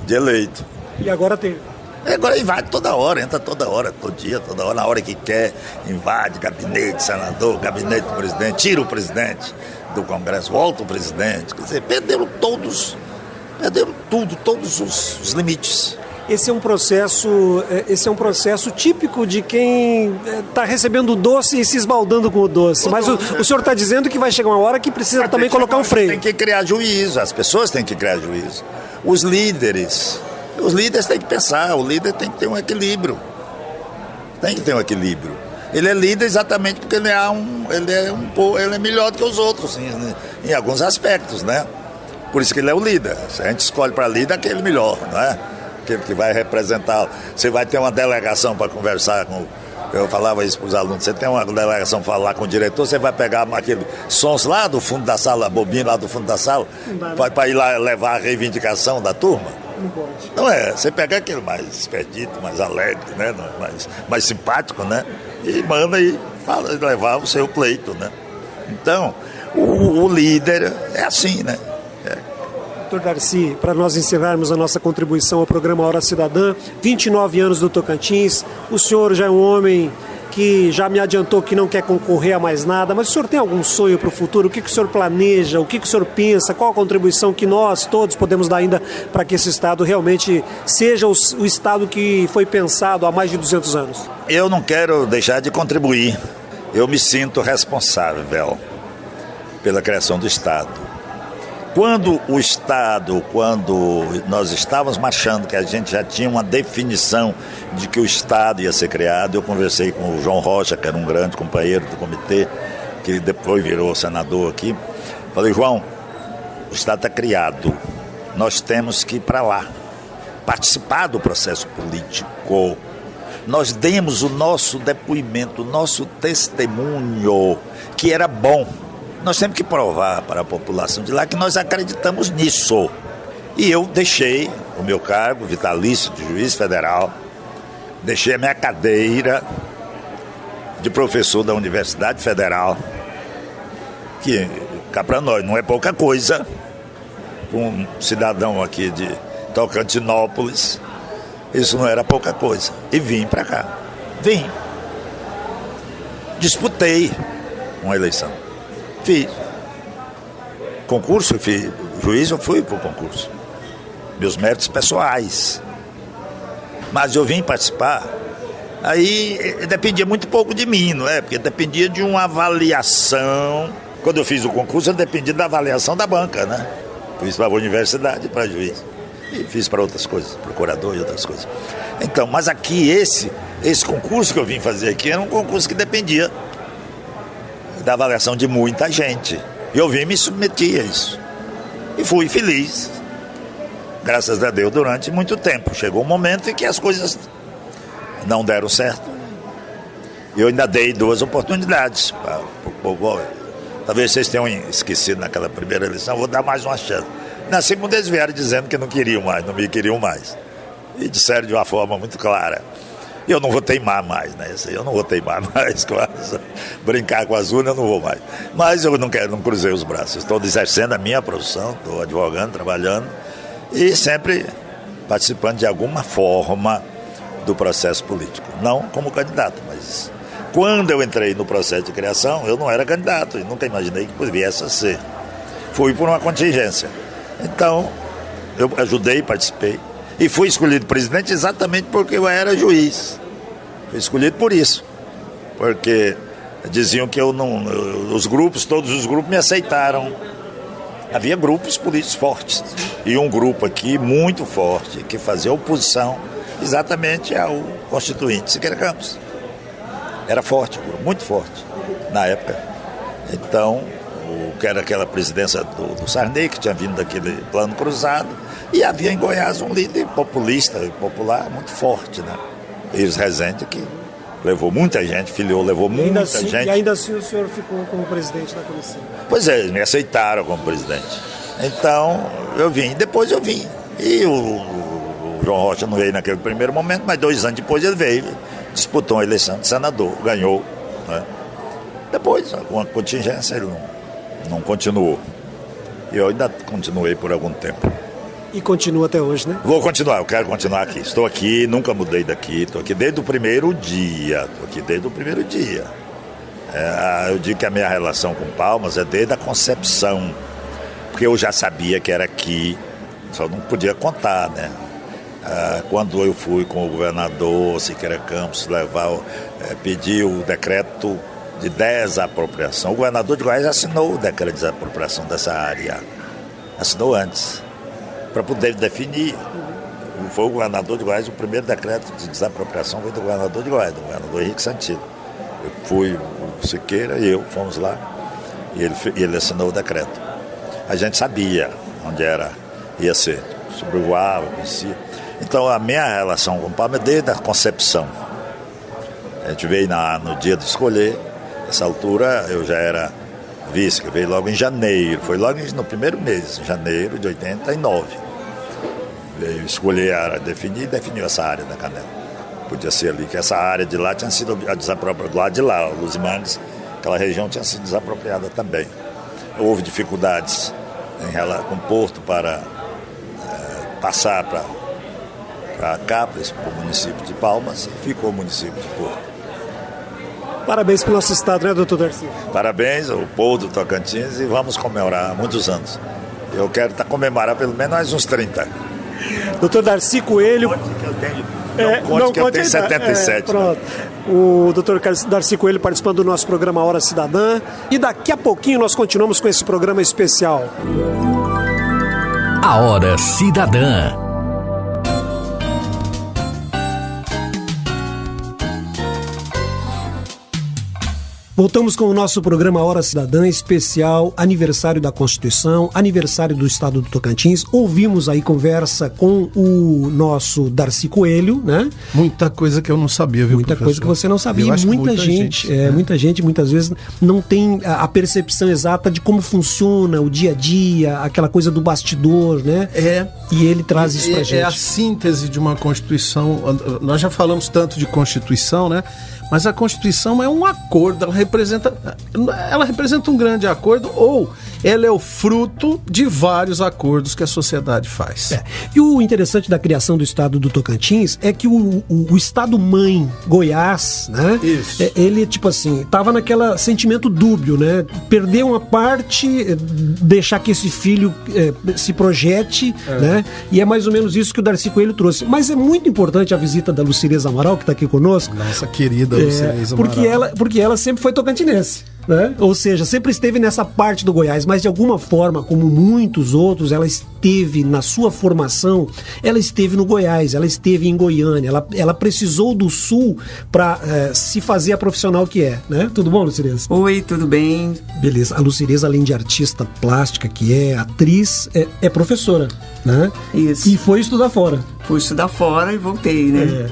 de eleito. E agora tem? Agora invade toda hora, entra toda hora, todo dia, toda hora, na hora que quer, invade gabinete, senador, gabinete do presidente, tira o presidente do Congresso, volta o presidente. Quer dizer, perderam tudo, todos os limites. Esse é um processo típico de quem está recebendo o doce e se esbaldando com o doce. Mas o senhor está dizendo que vai chegar uma hora que precisa também colocar um freio. Tem que criar juízo, as pessoas têm que criar juízo. Os líderes têm que pensar, o líder tem que ter um equilíbrio. Ele é líder exatamente porque ele é melhor do que os outros em alguns aspectos, né? Por isso que ele é o líder. Se a gente escolhe para líder, aquele melhor, não é? Aquele que vai representar. Você vai ter uma delegação para conversar com... Eu falava isso para os alunos. Você tem uma delegação para falar com o diretor, você vai pegar aquele sons lá do fundo da sala, bobinho lá do fundo da sala, para ir lá levar a reivindicação da turma. Não pode. Não é, você pega aquele mais expedito, mais alegre, né? mais simpático, né? E manda e fala, levar o seu pleito, né? Então, o líder é assim, né? Doutor Darcy, para nós encerrarmos a nossa contribuição ao programa Hora Cidadã, 29 anos do Tocantins, o senhor já é um homem que já me adiantou que não quer concorrer a mais nada, mas o senhor tem algum sonho para o futuro? O que o senhor planeja? O que o senhor pensa? Qual a contribuição que nós todos podemos dar ainda para que esse Estado realmente seja o Estado que foi pensado há mais de 200 anos? Eu não quero deixar de contribuir. Eu me sinto responsável pela criação do Estado. Quando nós estávamos marchando, que a gente já tinha uma definição de que o Estado ia ser criado, eu conversei com o João Rocha, que era um grande companheiro do comitê, que depois virou senador aqui. Falei: João, o Estado está criado, nós temos que ir para lá, participar do processo político. Nós demos o nosso depoimento, o nosso testemunho, que era bom. Nós temos que provar para a população de lá que nós acreditamos nisso. E eu deixei o meu cargo vitalício de juiz federal, deixei a minha cadeira de professor da Universidade Federal, que cá para nós não é pouca coisa, um cidadão aqui de Tocantinópolis, isso não era pouca coisa. E vim para cá. Disputei uma eleição. Fiz concurso, fiz juiz, eu fui para o concurso. Meus méritos pessoais. Mas eu vim participar. Aí dependia muito pouco de mim, não é? Porque dependia de uma avaliação Quando eu fiz o concurso, eu dependi da avaliação da banca, né? Fiz para a universidade e para juiz. E fiz para outras coisas, procurador e outras coisas. Então, mas aqui, esse concurso que eu vim fazer aqui era um concurso que dependia da avaliação de muita gente. E eu vim me submeter a isso. E fui feliz. Graças a Deus, durante muito tempo. Chegou um momento em que as coisas não deram certo. Eu ainda dei 2 oportunidades para o povo. Talvez vocês tenham esquecido naquela primeira eleição, vou dar mais uma chance. Na segunda eles vieram dizendo que não queriam mais, não me queriam mais. E disseram de uma forma muito clara. E eu não vou teimar mais, né? Eu não vou teimar mais, brincar com as urnas eu não vou mais. Mas eu não cruzei os braços. Estou exercendo a minha profissão, estou advogando, trabalhando e sempre participando de alguma forma do processo político. Não como candidato, mas quando eu entrei no processo de criação, eu não era candidato e nunca imaginei que viesse a ser. Fui por uma contingência. Então, eu ajudei, participei. E fui escolhido presidente exatamente porque eu era juiz. Fui escolhido por isso. Porque diziam que todos os grupos me aceitaram. Havia grupos políticos fortes. E um grupo aqui muito forte, que fazia oposição exatamente ao constituinte Siqueira Campos. Era forte, muito forte, na época. Então, que era aquela presidência do Sarney, que tinha vindo daquele plano cruzado, e havia em Goiás um líder populista e popular muito forte, né? Iris Rezende, que levou muita gente, levou muita gente. E ainda assim o senhor ficou como presidente da comissão? Pois é, eles me aceitaram como presidente. Então, depois eu vim. E o João Rocha não veio naquele primeiro momento, mas 2 anos depois ele veio, disputou uma eleição de senador, ganhou, né? Depois, alguma contingência, ele não continuou. E eu ainda continuei por algum tempo. E continua até hoje, né? Vou continuar, eu quero continuar aqui. Estou aqui, nunca mudei daqui, estou aqui desde o primeiro dia. Eu digo que a minha relação com Palmas é desde a concepção, porque eu já sabia que era aqui, só não podia contar, né? Quando eu fui com o governador Siqueira Campos pedir o decreto de desapropriação, o governador de Goiás assinou o decreto de desapropriação dessa área, assinou antes, para poder definir. Foi o governador de Goiás, o primeiro decreto de desapropriação foi do governador de Goiás, do governador Henrique Santino. Eu fui, o Siqueira e eu fomos lá, e ele assinou o decreto. A gente sabia onde ia ser, sobrevoava, conhecia. Então a minha relação com o Palmas é desde a concepção. A gente veio no dia de escolher, nessa altura eu já era vice, que veio logo em janeiro, foi logo no primeiro mês, em janeiro de 89. Veio escolher a área, definiu essa área da Canela. Podia ser ali, que essa área de lá tinha sido desapropriada, do lado de lá, Luz Mandes, aquela região tinha sido desapropriada também. Houve dificuldades com o Porto para passar para cá, para o município de Palmas, e ficou o município de Porto. Parabéns para o nosso estado, né, doutor Darcy? Parabéns ao povo do Tocantins e vamos comemorar há muitos anos. Eu quero comemorar pelo menos mais uns 30. Doutor Darcy Coelho... Não conte que eu tenho 77. Pronto. O doutor Darcy Coelho participando do nosso programa Hora Cidadã. E daqui a pouquinho nós continuamos com esse programa especial. A Hora Cidadã. Voltamos com o nosso programa Hora Cidadã, especial aniversário da Constituição, aniversário do Estado do Tocantins. Ouvimos aí conversa com o nosso Darcy Coelho, né? Muita coisa que eu não sabia, viu, Muita professor? coisa que você não sabia. Muita gente, muita gente, muitas vezes, não tem a percepção exata de como funciona o dia a dia, aquela coisa do bastidor, né? E ele traz isso pra gente. É a síntese de uma Constituição. Nós já falamos tanto de Constituição, né? Mas a Constituição é um acordo, ela representa um grande acordo, ou ela é o fruto de vários acordos que a sociedade faz. E o interessante da criação do Estado do Tocantins é que o Estado-mãe Goiás, né? Isso. Ele, tipo assim, tava naquele sentimento dúbio, né? Perder uma parte, deixar que esse filho se projete, né? E é mais ou menos isso que o Darcy Coelho trouxe. Mas é muito importante a visita da Lucireza Amaral, que está aqui conosco. Nossa querida Lucireza Amaral. Porque ela sempre foi tocantinense. né? Ou seja, sempre esteve nessa parte do Goiás, mas de alguma forma, como muitos outros, ela esteve na sua formação, ela esteve no Goiás, ela esteve em Goiânia, ela precisou do Sul para se fazer a profissional que é, né? Tudo bom, Lucireza? Oi, tudo bem? Beleza. A Lucireza, além de artista plástica que é, atriz, é professora, né? Isso. E foi estudar fora. Fui estudar fora e voltei, né?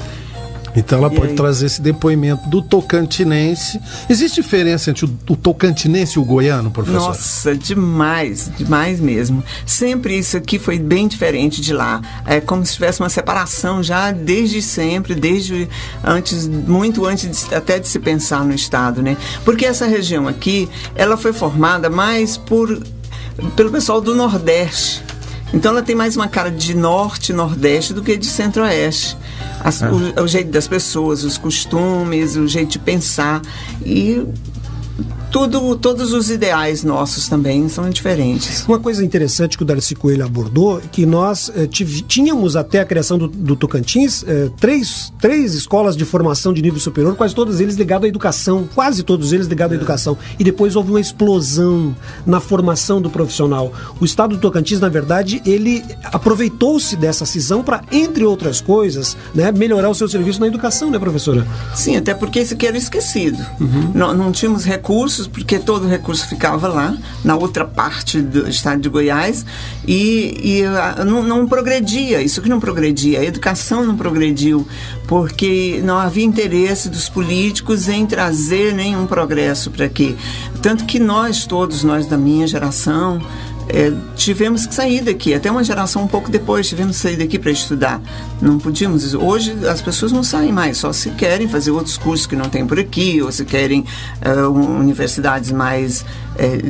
Então ela pode trazer esse depoimento do tocantinense. Existe diferença entre o tocantinense e o goiano, professor? Nossa, demais, demais mesmo. Sempre isso aqui foi bem diferente de lá. É como se tivesse uma separação já desde sempre, desde antes, muito antes até de se pensar no estado, né? Porque essa região aqui, ela foi formada mais pelo pessoal do Nordeste. Então ela tem mais uma cara de Norte, Nordeste do que de Centro-Oeste. O jeito das pessoas, os costumes, o jeito de pensar e todos os ideais nossos também são diferentes. Uma coisa interessante que o Darcy Coelho abordou, que nós tínhamos até a criação do Tocantins, três escolas de formação de nível superior, quase todos eles ligados à educação, à educação. E depois houve uma explosão na formação do profissional. O estado do Tocantins, na verdade, ele aproveitou-se dessa cisão para, entre outras coisas, né, melhorar o seu serviço na educação, né, professora? Sim, até porque isso aqui era esquecido. Não tínhamos recursos, porque todo o recurso ficava lá, na outra parte do estado de Goiás, e não progredia, isso que não progredia, a educação não progrediu, porque não havia interesse dos políticos em trazer nenhum progresso para aqui. Tanto que nós da minha geração, tivemos que sair daqui, até uma geração um pouco depois tivemos que sair daqui para estudar. Não podíamos, hoje as pessoas não saem mais, só se querem fazer outros cursos que não tem por aqui, ou se querem universidades mais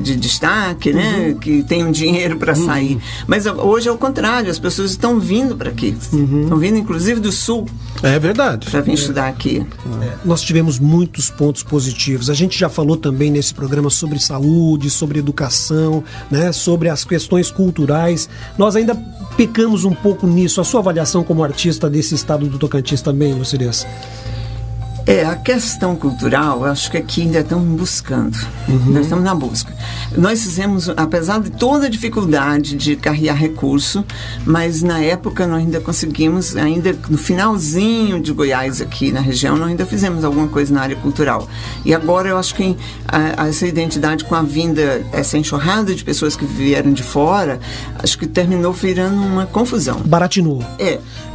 de destaque, né, que tenham dinheiro para sair. Mas hoje é o contrário, as pessoas estão vindo para aqui, estão vindo inclusive do Sul. É verdade. Para vir estudar aqui. Nós tivemos muitos pontos positivos. A gente já falou também nesse programa sobre saúde, sobre educação, né, sobre as questões culturais. Nós ainda pecamos um pouco nisso. A sua avaliação como artista desse estado do Tocantins também, Lucireza? A questão cultural, eu acho que aqui ainda estamos buscando. Nós estamos na busca. Nós fizemos, apesar de toda a dificuldade de carregar recurso, mas na época nós ainda conseguimos, ainda no finalzinho de Goiás aqui na região, nós ainda fizemos alguma coisa na área cultural. E agora eu acho que essa identidade com a vinda, essa enxurrada de pessoas que vieram de fora, acho que terminou virando uma confusão. Baratinou.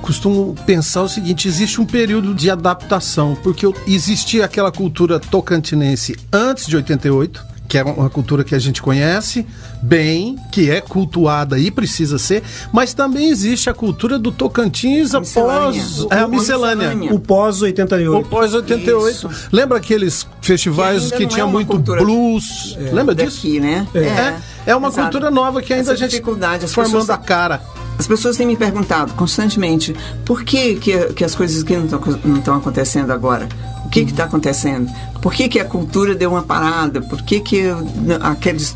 Costumo pensar o seguinte, existe um período de adaptação, porque existia aquela cultura tocantinense antes de 88, que é uma cultura que a gente conhece bem, que é cultuada e precisa ser, mas também existe a cultura do Tocantins após a miscelânea. O pós-88. O pós-88. Lembra aqueles festivais que tinha muito blues? Lembra disso? Daqui, né? É uma cultura nova que ainda a gente formando a cara. As pessoas têm me perguntado constantemente por que as coisas aqui não estão acontecendo agora? O que está acontecendo? Por que a cultura deu uma parada? Por que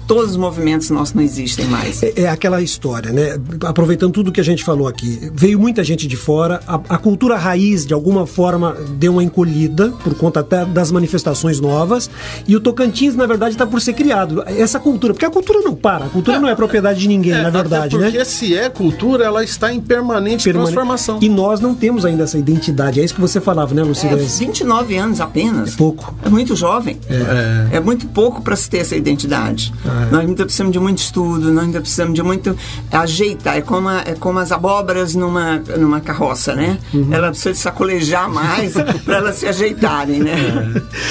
todos os movimentos nossos não existem mais? É aquela história, né? Aproveitando tudo que a gente falou aqui, veio muita gente de fora, a cultura raiz, de alguma forma, deu uma encolhida, por conta até das manifestações novas, e o Tocantins, na verdade, está por ser criado. Essa cultura, porque a cultura não para, a cultura não é propriedade de ninguém, na verdade, porque se é cultura, ela está em permanente transformação. E nós não temos ainda essa identidade, é isso que você falava, né, Lucireza? 29 anos apenas. É pouco. É muito jovem. É muito pouco para se ter essa identidade. Nós ainda precisamos de muito estudo, nós ainda precisamos de muito ajeitar. É como as abóboras numa carroça, né? Ela precisa de sacolejar mais para elas se ajeitarem, né?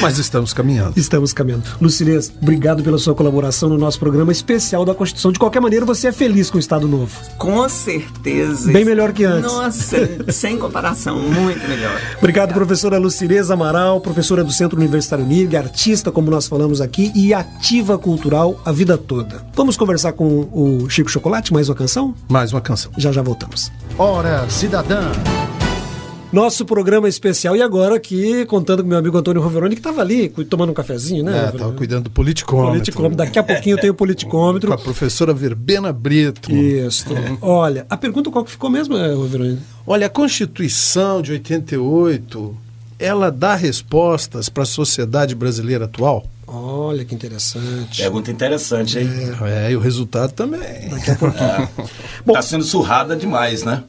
Mas estamos caminhando. Estamos caminhando. Lucireza, obrigado pela sua colaboração no nosso programa especial da Constituição. De qualquer maneira, você é feliz com o Estado Novo? Com certeza. Bem melhor que antes. Nossa, sem comparação, muito melhor. Obrigado, professora Lucireza Amaral, professora do Centro Universitário NIRG, artista, como nós falamos aqui, e ativa cultural a vida toda. Vamos conversar com o Chico Chocolate, mais uma canção? Mais uma canção. Já voltamos. Hora Cidadã. Nosso programa especial, e agora aqui, contando com meu amigo Antônio Roveroni, que estava ali tomando um cafezinho, né? Estava cuidando do politicômetro. Daqui a pouquinho eu tenho o politicômetro. Com a professora Verbena Brito. Isso. Olha, a pergunta qual que ficou mesmo, Roveroni? Olha, a Constituição de 88, ela dá respostas para a sociedade brasileira atual? Olha que interessante. Pergunta interessante, hein? E o resultado também. Daqui a pouquinho. Bom, tá sendo surrada demais, né?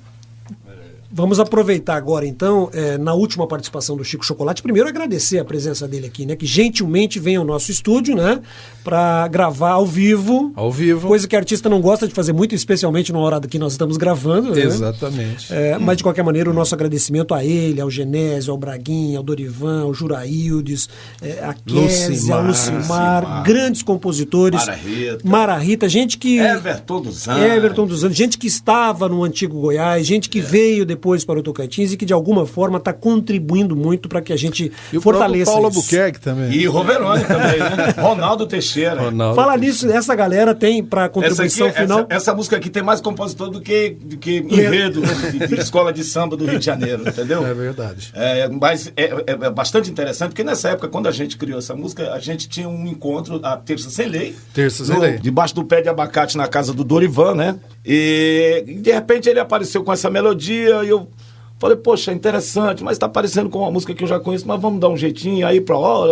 Vamos aproveitar agora, então, na última participação do Chico Chocolate, primeiro agradecer a presença dele aqui, né? Que gentilmente vem ao nosso estúdio, né? Para gravar ao vivo. Ao vivo. Coisa que artista não gosta de fazer muito, especialmente na hora que nós estamos gravando. Né? Exatamente. Mas, de qualquer maneira, o nosso agradecimento a ele, ao Genésio, ao Braguinha, ao Dorivan, ao Juraildes, a Kézia, ao Lucimar, grandes compositores. Mara Rita, gente que... Everton dos Anjos. Gente que estava no antigo Goiás, gente que veio depois para o Tocantins e que de alguma forma está contribuindo muito para que a gente fortaleça Paulo isso. Albuquerque também. E Roveroni também, né? Ronaldo Teixeira. Fala nisso, essa galera tem para contribuição final. Essa música aqui tem mais compositor do que enredo de escola de samba do Rio de Janeiro, entendeu? É verdade. Mas é bastante interessante, porque nessa época, quando a gente criou essa música, a gente tinha um encontro, a Terça Sem Lei. Debaixo do pé de abacate na casa do Dorivan, né? E de repente ele apareceu com essa melodia e eu falei, poxa, interessante, mas tá parecendo com uma música que eu já conheço, mas vamos dar um jeitinho aí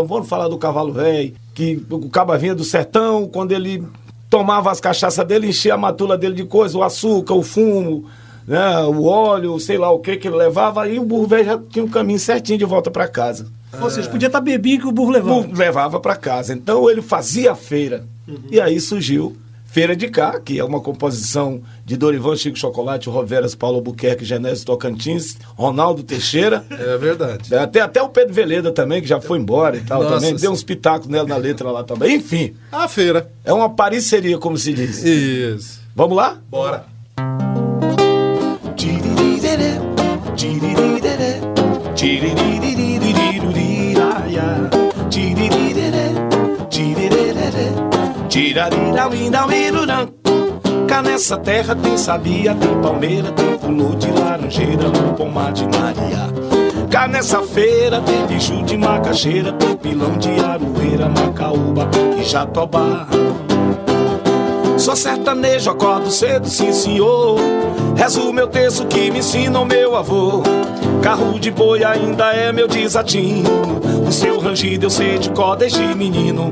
vamos falar do Cavalo Velho, que o caba vinha do sertão, quando ele tomava as cachaças dele, enchia a matula dele de coisa, o açúcar, o fumo, né, o óleo, sei lá o que ele levava, e o burro velho já tinha um caminho certinho de volta para casa. Ou seja, podia estar bebinho que o burro levava. Levava para casa. Então ele fazia a feira. E aí surgiu Feira de Cá, que é uma composição de Dorivan, Chico Chocolate, Roveras, Paulo Albuquerque, Genésio Tocantins, Ronaldo Teixeira. É verdade. Até o Pedro Veleda também, que já foi embora e tal. Nossa, também deu uns pitacos nela na letra lá também. Enfim. A feira. É uma parceria, como se diz. Isso. Vamos lá? Bora. Cá nessa terra tem sabia, tem palmeira, tem flor de laranjeira, no pomar de Maria. Cá nessa feira tem bicho de macaxeira, tem pilão de aroeira, macaúba e jatobá. Sou sertanejo, acordo cedo, sim senhor. Rezo meu terço que me ensina o meu avô. Carro de boi ainda é meu desatino. O seu rangido eu sei de cor desde menino.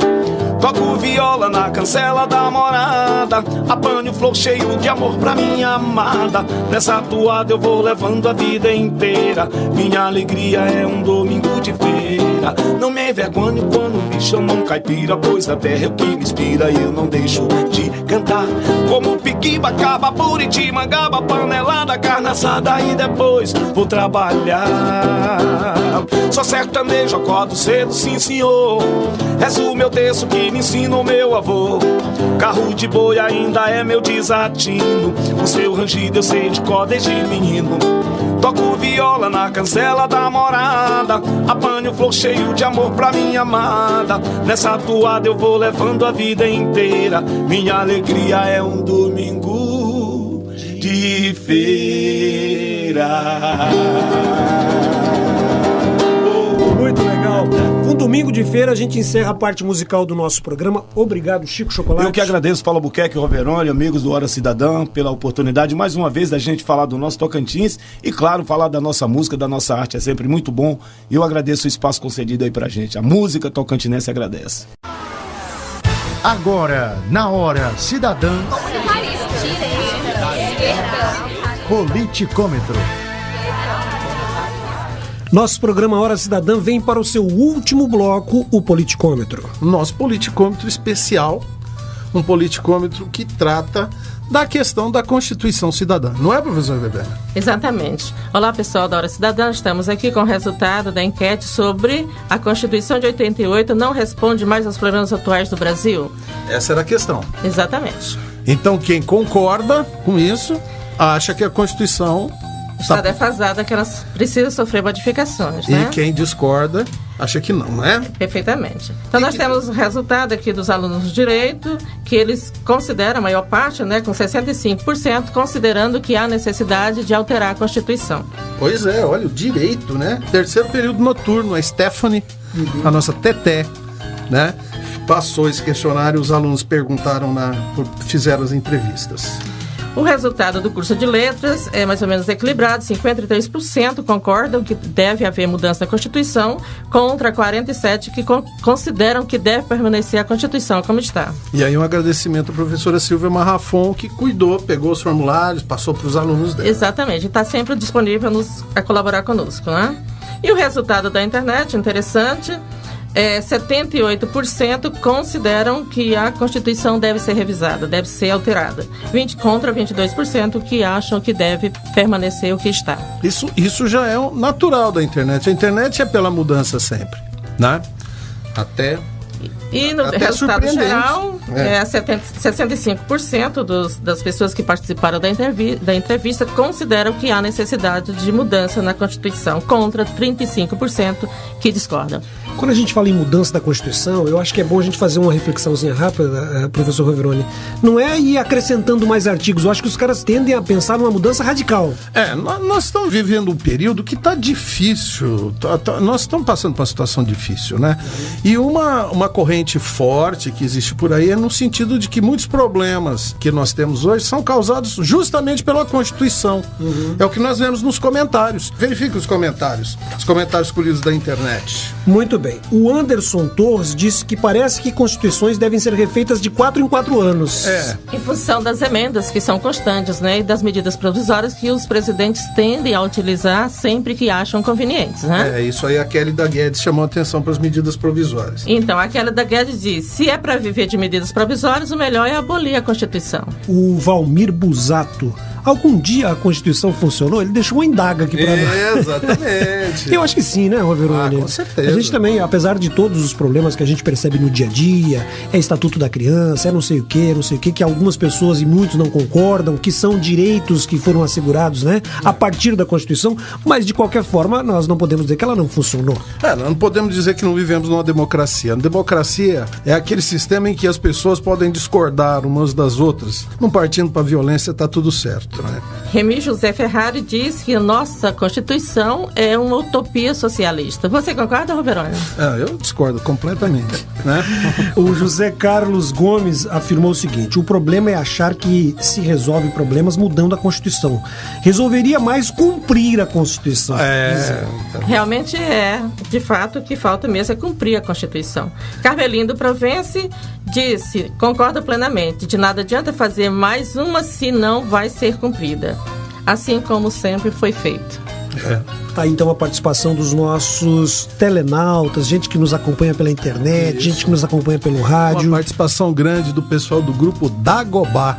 Toco viola na cancela da morada, apanho flor cheio de amor pra minha amada. Nessa toada eu vou levando a vida inteira. Minha alegria é um domingo de feira. Não me envergonho quando me chamam caipira, pois a terra é o que me inspira e eu não deixo de cantar. Como piquiba, caba, buriti, mangaba, panelada, carne assada e depois vou trabalhar. Sou sertanejo, acordo cedo, sim senhor. Rezo meu terço que me ensina o meu avô. Carro de boi ainda é meu desatino. O seu rangido eu sei de cor desde menino. Toco viola na cancela da morada, apanho flor cheio de amor pra minha amada. Nessa toada eu vou levando a vida inteira. Minha alegria é um domingo de feira. Muito legal. Um domingo de feira, a gente encerra a parte musical do nosso programa. Obrigado, Chico Chocolate. Eu que agradeço, Paulo Albuquerque, Roveroni, amigos do Hora Cidadã, pela oportunidade, mais uma vez, da gente falar do nosso Tocantins e, claro, falar da nossa música, da nossa arte. É sempre muito bom. E eu agradeço o espaço concedido aí pra gente. A música tocantinense agradece. Agora, na Hora Cidadã, Politicômetro. Nosso programa Hora Cidadã vem para o seu último bloco, o Politicômetro. Nosso politicômetro especial, um politicômetro que trata da questão da Constituição Cidadã. Não é, professor Weber? Exatamente. Olá, pessoal da Hora Cidadã. Estamos aqui com o resultado da enquete sobre a Constituição de 88 não responde mais aos problemas atuais do Brasil. Essa era a questão. Exatamente. Então, quem concorda com isso, acha que a Constituição está defasada, que elas precisam sofrer modificações, né? E quem discorda acha que não, não é? Perfeitamente. Então nós temos o resultado aqui dos alunos de Direito, que eles consideram, a maior parte, né, com 65%, considerando que há necessidade de alterar a Constituição. Pois é, olha, o Direito, né? Terceiro período noturno, a Stephanie, a nossa Teté, né? Passou esse questionário, os alunos perguntaram, fizeram as entrevistas. O resultado do curso de letras é mais ou menos equilibrado, 53% concordam que deve haver mudança na Constituição, contra 47% que consideram que deve permanecer a Constituição como está. E aí um agradecimento à professora Silvia Marrafon, que cuidou, pegou os formulários, passou para os alunos dela. Exatamente, está sempre disponível a colaborar conosco, né? E o resultado da internet, interessante, 78% consideram que a Constituição deve ser revisada, deve ser alterada. Contra 22% que acham que deve permanecer o que está. Isso já é natural da internet. A internet é pela mudança sempre, né? Até no resultado geral, 65% das pessoas que participaram da entrevista consideram que há necessidade de mudança na Constituição, contra 35% que discordam. Quando a gente fala em mudança da Constituição, eu acho que é bom a gente fazer uma reflexãozinha rápida, professor Roveroni. Não é ir acrescentando mais artigos, eu acho que os caras tendem a pensar numa mudança radical. Nós estamos vivendo um período que está difícil, nós estamos passando por uma situação difícil, né? E uma corrente forte que existe por aí é no sentido de que muitos problemas que nós temos hoje são causados justamente pela Constituição. É o que nós vemos nos comentários. Verifique os comentários colhidos da internet. Muito bem. O Anderson Torres disse que parece que constituições devem ser refeitas de 4 em 4 anos. Em função das emendas que são constantes, né, e das medidas provisórias que os presidentes tendem a utilizar sempre que acham convenientes, né? Isso aí a Kelly da Guedes chamou a atenção para as medidas provisórias. Então, a Kelly da Guedes diz, se é para viver de medidas provisórias, o melhor é abolir a Constituição. O Valmir Busato, algum dia a Constituição funcionou? Ele deixou uma indaga aqui para nós. Exatamente. Eu acho que sim, né, Roveroni? Com certeza. A gente também, apesar de todos os problemas que a gente percebe no dia a dia, Estatuto da Criança, não sei o que algumas pessoas e muitos não concordam, que são direitos que foram assegurados, né, a partir da Constituição, mas de qualquer forma, nós não podemos dizer que ela não funcionou. Não podemos dizer que não vivemos numa democracia. A democracia é aquele sistema em que as pessoas podem discordar umas das outras, não partindo para a violência, tá tudo certo, né? Remy José Ferrari diz que a nossa Constituição é uma utopia socialista. Você concorda, Roveroni? Eu discordo completamente, né? O José Carlos Gomes afirmou o seguinte: o problema é achar que se resolve problemas mudando a Constituição. Resolveria mais cumprir a Constituição. Realmente de fato, o que falta mesmo é cumprir a Constituição. Carmelindo Provence disse, concorda plenamente, de nada adianta fazer mais uma se não vai ser cumprida, assim como sempre foi feito. Tá, então a participação dos nossos telenautas, gente que nos acompanha pela internet, gente que nos acompanha pelo rádio. Uma participação grande do pessoal do grupo Dagobá,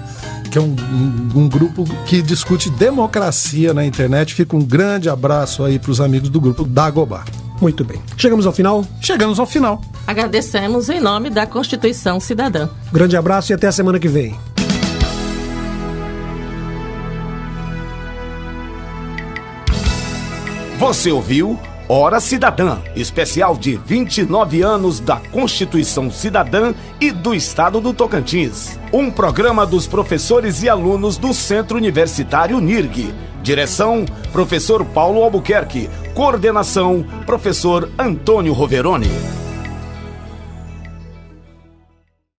que é um grupo que discute democracia na internet. Fica um grande abraço aí para os amigos do grupo Dagobá. Muito bem. Chegamos ao final? Chegamos ao final. Agradecemos em nome da Constituição Cidadã. Grande abraço e até a semana que vem. Você ouviu Hora Cidadã, especial de 29 anos da Constituição Cidadã e do Estado do Tocantins. Um programa dos professores e alunos do Centro Universitário NIRG. Direção, professor Paulo Albuquerque. Coordenação, professor Antônio Roveroni.